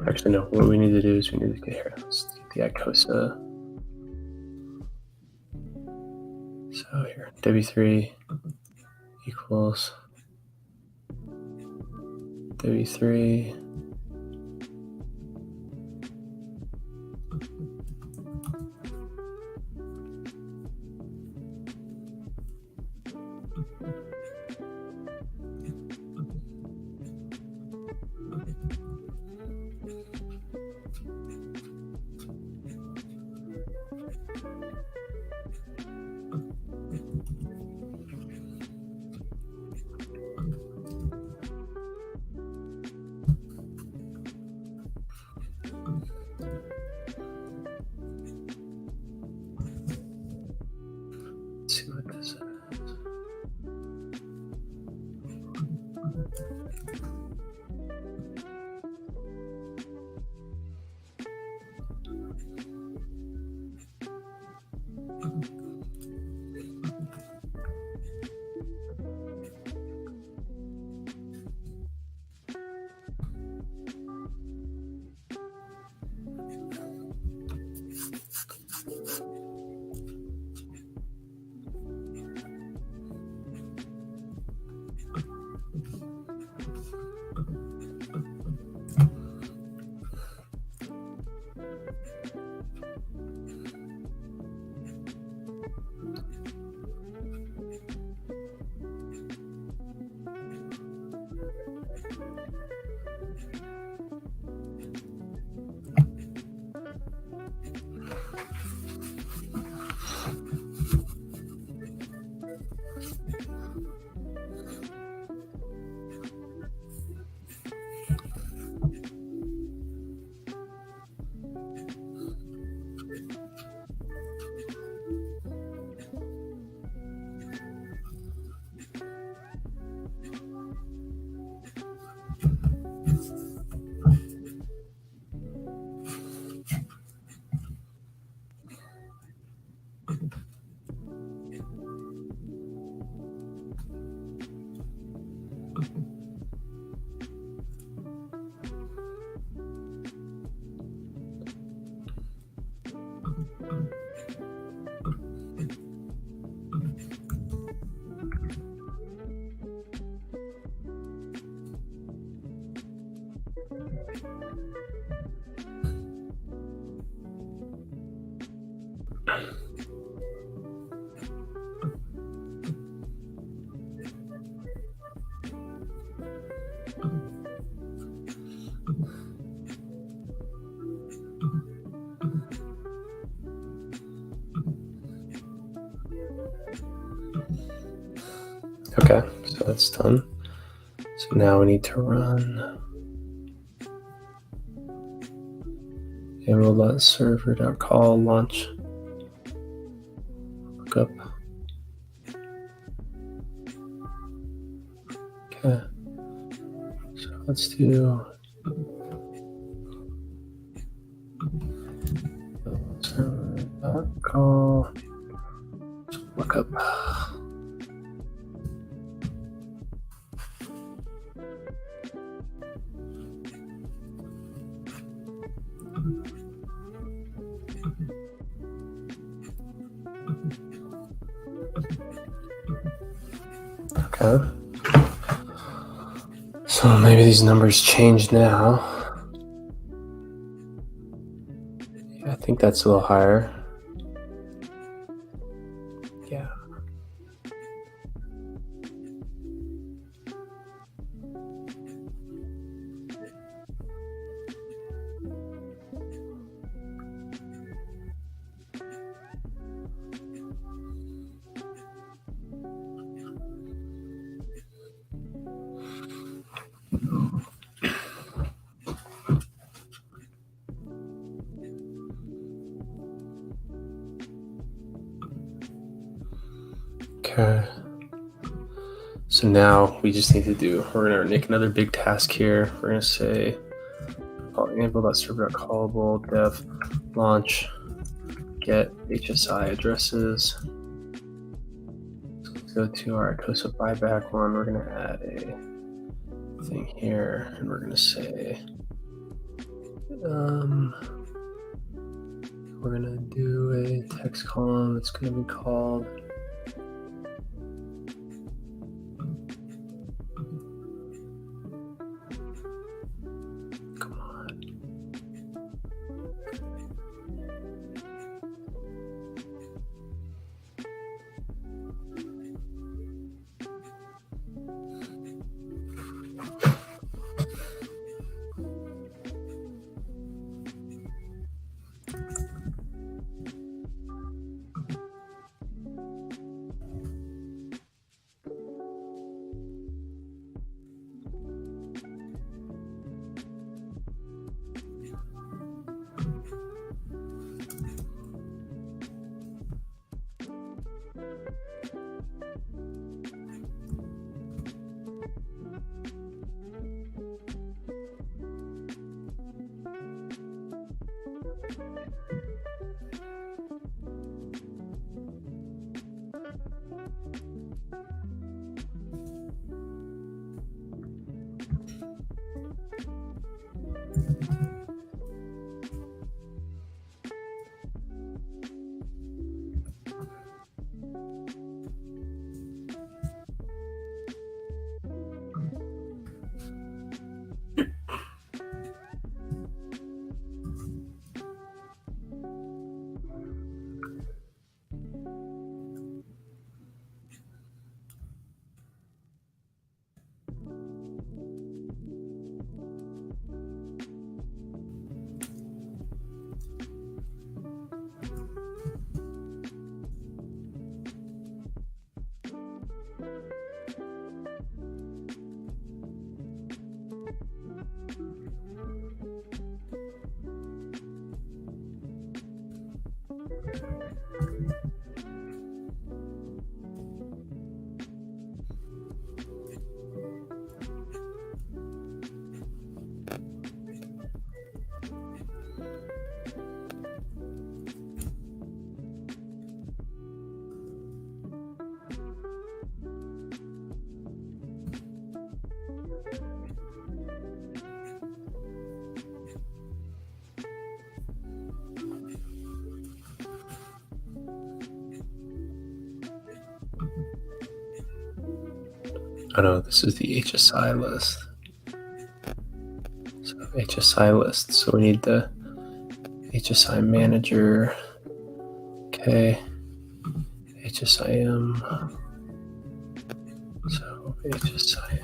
Speaker 1: actually no, what we need to do is we need to get here. Let's get the icosa. So here, W3 equals W3 Let's see what this is. Okay, so that's done. So now we need to run anvil.server.call launch lookup. Okay, so let's do server.call lookup. Okay. So maybe these numbers change now. Yeah, I think that's a little higher. Yeah. Okay. So now we just need to we're going to make another big task here. We're going to say anvil.server.callable dev launch get HSI addresses. So let's go to our TOSA buyback one. We're going to add a thing here and we're going to say we're going to do a text column. It's going to be called Oh no, this is the HSI list. So HSI list. So we need the HSI manager. Okay. HSIM. So HSIM.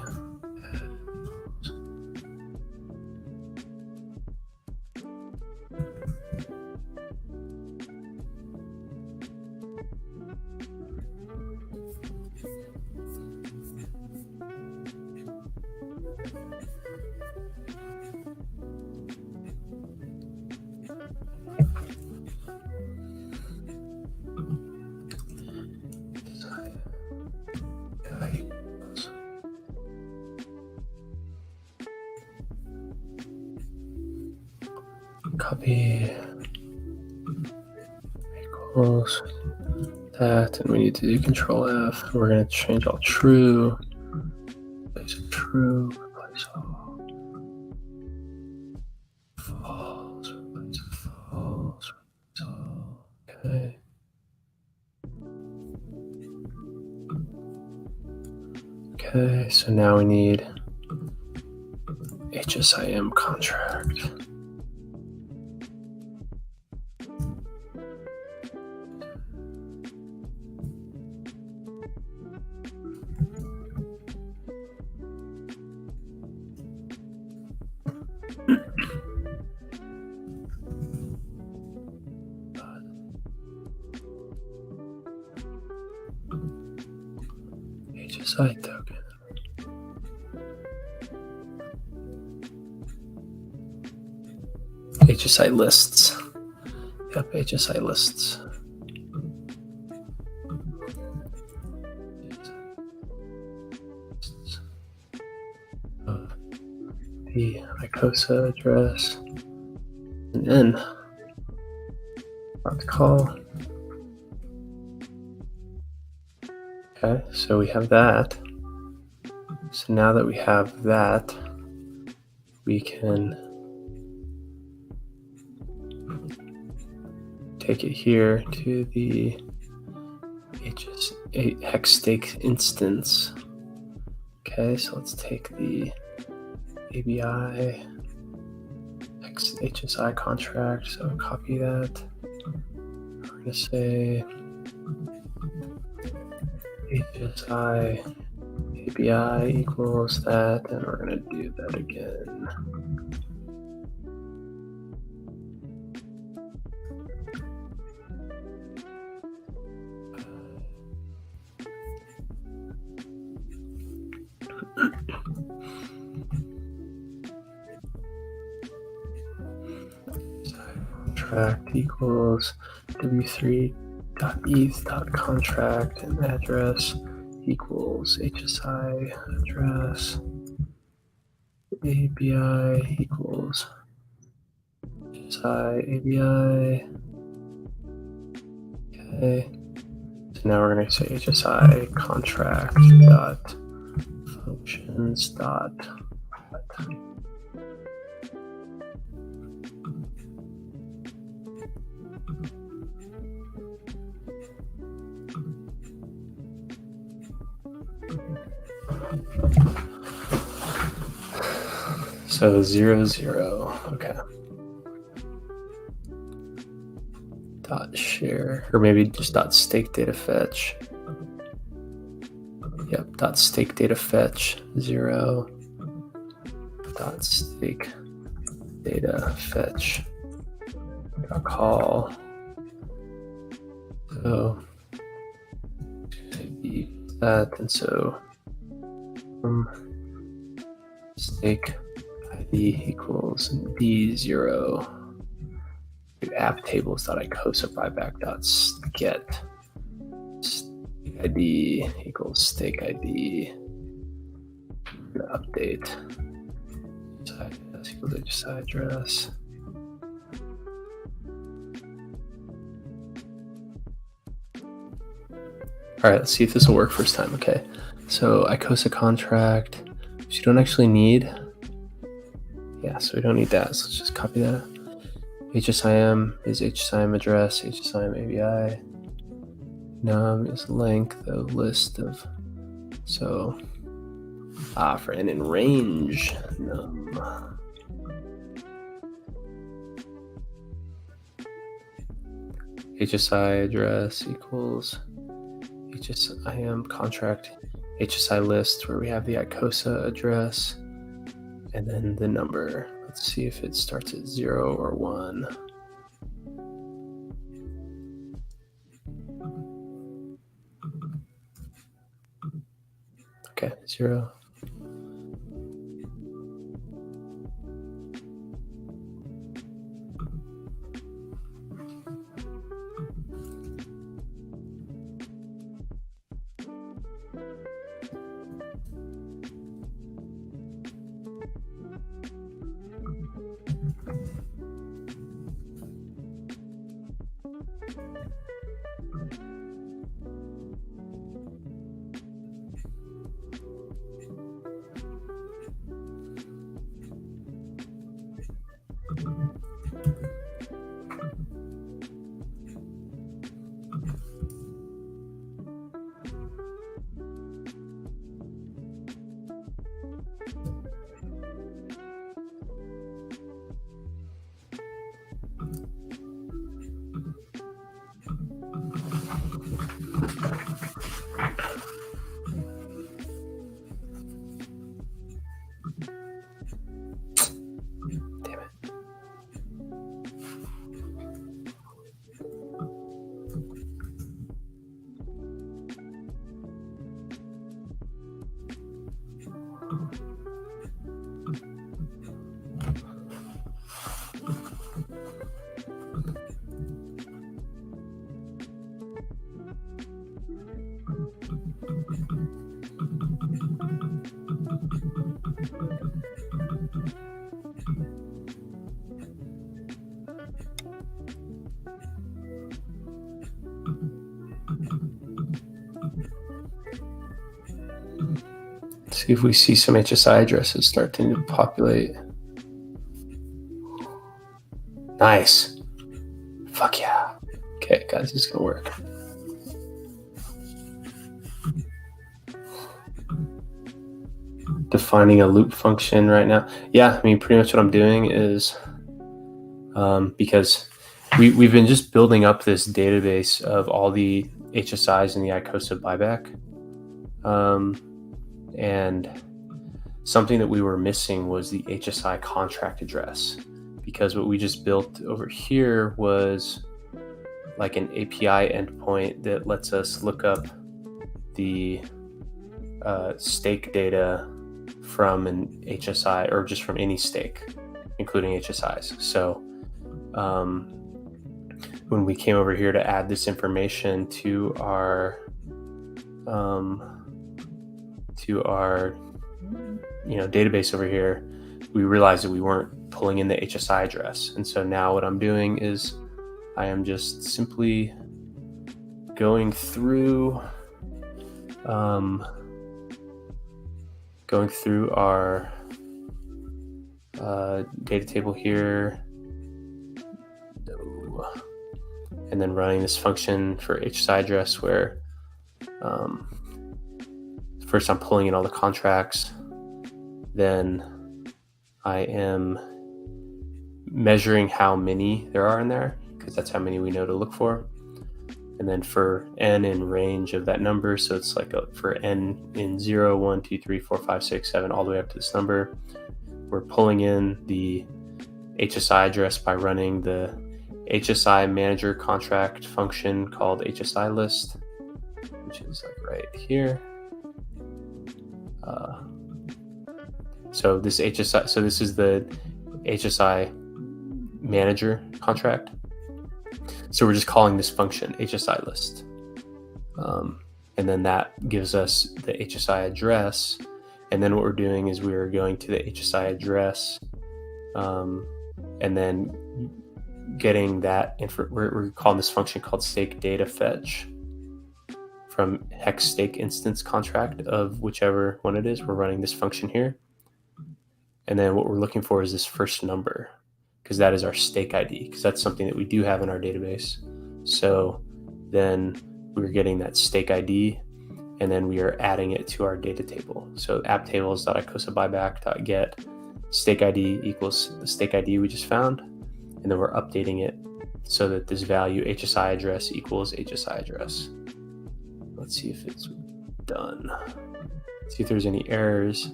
Speaker 1: Copy equals that, and we need to do Control F. We're going to change all true. Replace true. Replace all false. Replace false. Replace all. Okay. Okay. So now we need HSIM contract. HSI token. HSI lists. Yep, HSI lists. The ICOSA address. And then let's call. Okay, so we have that. So now that we have that, we can take it here to the HEX Stakes instance. Okay, so let's take the ABI HSI contract. So copy that. We're going to say HSI API equals that, and we're going to do that again. Contract equals w3.eth.contract and address equals HSI address. ABI equals HSI ABI. Okay. So now we're going to say HSI contract dot functions dot. So 0, 0, okay. Dot share, or maybe just .stake data fetch. Yep, .stake data fetch 0. .stake data fetch call. So maybe that, and so stake ID equals B0 app tables.icosa buyback.get stake ID equals stake ID update equals HSI address. All right, let's see if this will work first time. Okay, so icosa contract, which you don't actually need. Yeah, so we don't need that. So let's just copy that. HSIM is HSIM address, HSIM ABI. Num is length of list of, so for n in range num. HSI address equals HSIM contract HSI list, where we have the icosa address and then the number. Let's see if it starts at 0 or 1. Okay, 0. See if we see some HSI addresses starting to populate. Nice. Fuck yeah. Okay, guys, it's gonna work. Defining a loop function right now. Yeah, I mean, pretty much what I'm doing is, because we've been just building up this database of all the HSIs in the icosa buyback. And something that we were missing was the HSI contract address, because what we just built over here was like an API endpoint that lets us look up the stake data from an HSI, or just from any stake, including HSIs. So when we came over here to add this information to our database over here, we realized that we weren't pulling in the HSI address. And so now what I'm doing is I am just simply going through our data table here, and then running this function for HSI address, where first I'm pulling in all the contracts, then I am measuring how many there are in there, because that's how many we know to look for. And then for n in range of that number, so it's like for n in 0, 1, 2, 3, 4, 5, 6, 7, all the way up to this number, we're pulling in the HSI address by running the HSI manager contract function called HSI list, which is like right here. So this HSI, so this is the HSI manager contract. So we're just calling this function HSI list. And then that gives us the HSI address. And then what we're doing is we're going to the HSI address and then getting that, we're calling this function called stake data fetch from HEX stake instance contract of whichever one it is. We're running this function here. And then what we're looking for is this first number, because that is our stake ID, because that's something that we do have in our database. So then we're getting that stake ID, and then we are adding it to our data table. So apptables.icosa-buyback.get stake ID equals the stake ID we just found, and then we're updating it so that this value HSI address equals HSI address. Let's see if it's done. See if there's any errors,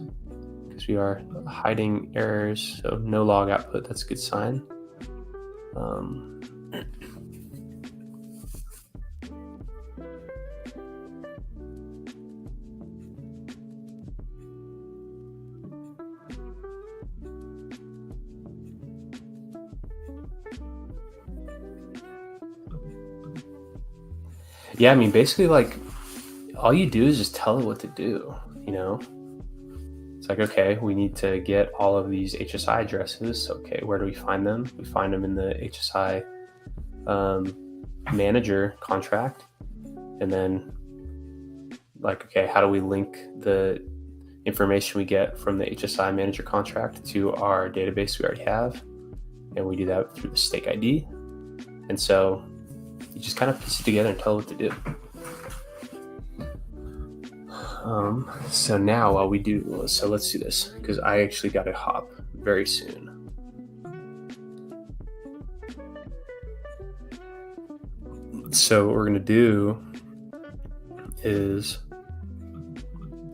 Speaker 1: because we are hiding errors. So no log output, that's a good sign. Yeah, I mean, basically, like, all you do is just tell it what to do, you know? It's like, okay, we need to get all of these HSI addresses. Okay, where do we find them? We find them in the HSI manager contract. And then, like, okay, how do we link the information we get from the HSI manager contract to our database we already have? And we do that through the stake ID. And so you just kind of piece it together and tell it what to do. So now while we do, so let's do this, because I actually got to hop very soon. So what we're going to do is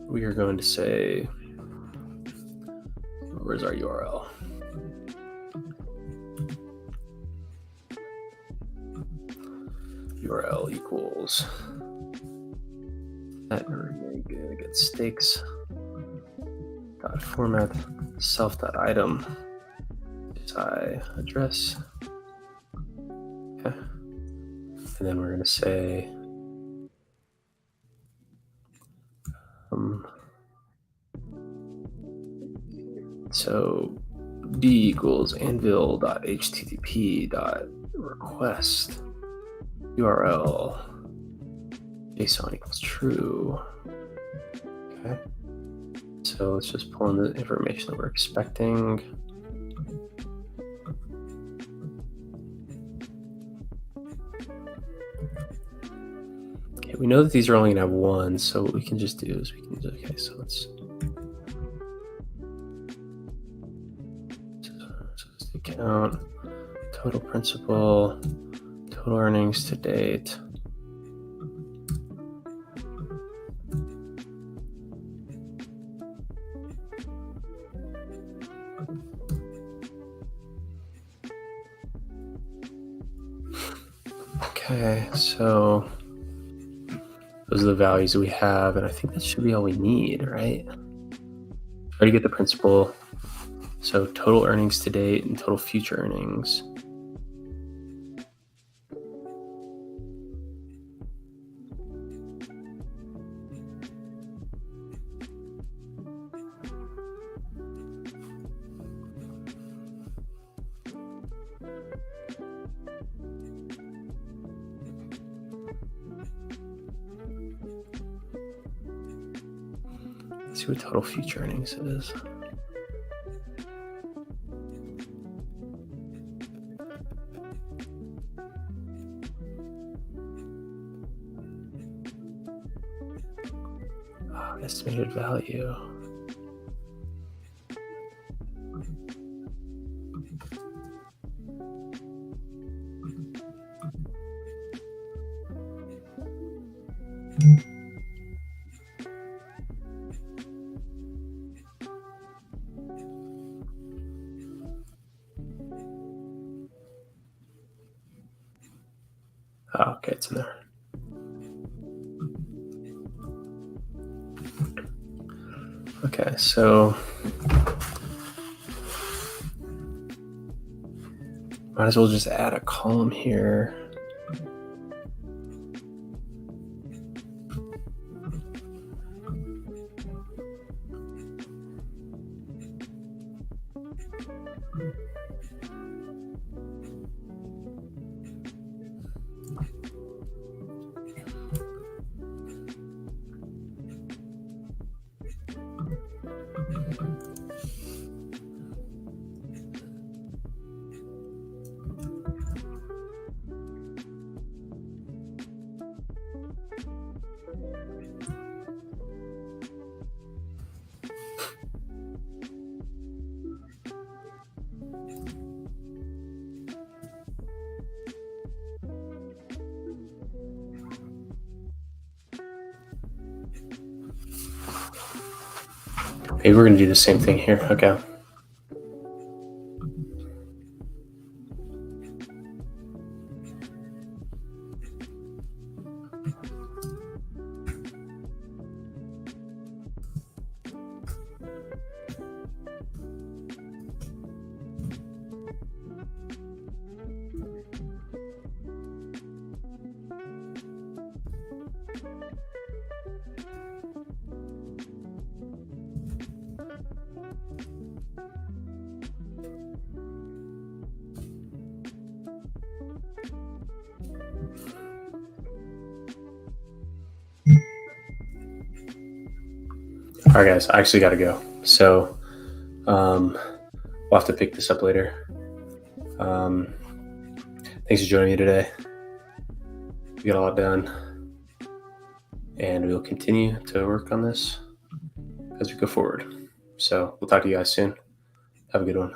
Speaker 1: we are going to say, where's our URL? URL equals that very good. Get stakes dot format self dot item HSI address. Okay. And then we're going to say so d equals anvil.http.request URL JSON equals true. Okay. So let's just pull in the information that we're expecting. Okay, we know that these are only gonna have one, so what we can just do is we can do, okay, so let's the account, total principal, total earnings to date. Okay, so those are the values that we have, and I think that should be all we need, right? Try to get the principal. So total earnings to date and total future earnings. Let's see what total future earnings is. Estimated value. Oh, okay, it's in there. Okay, so might as well just add a column here. Maybe we're going to do the same thing here. Okay. All right, guys, I actually got to go. So we'll have to pick this up later. Thanks for joining me today. We got a lot done, and we'll continue to work on this as we go forward. So we'll talk to you guys soon. Have a good one.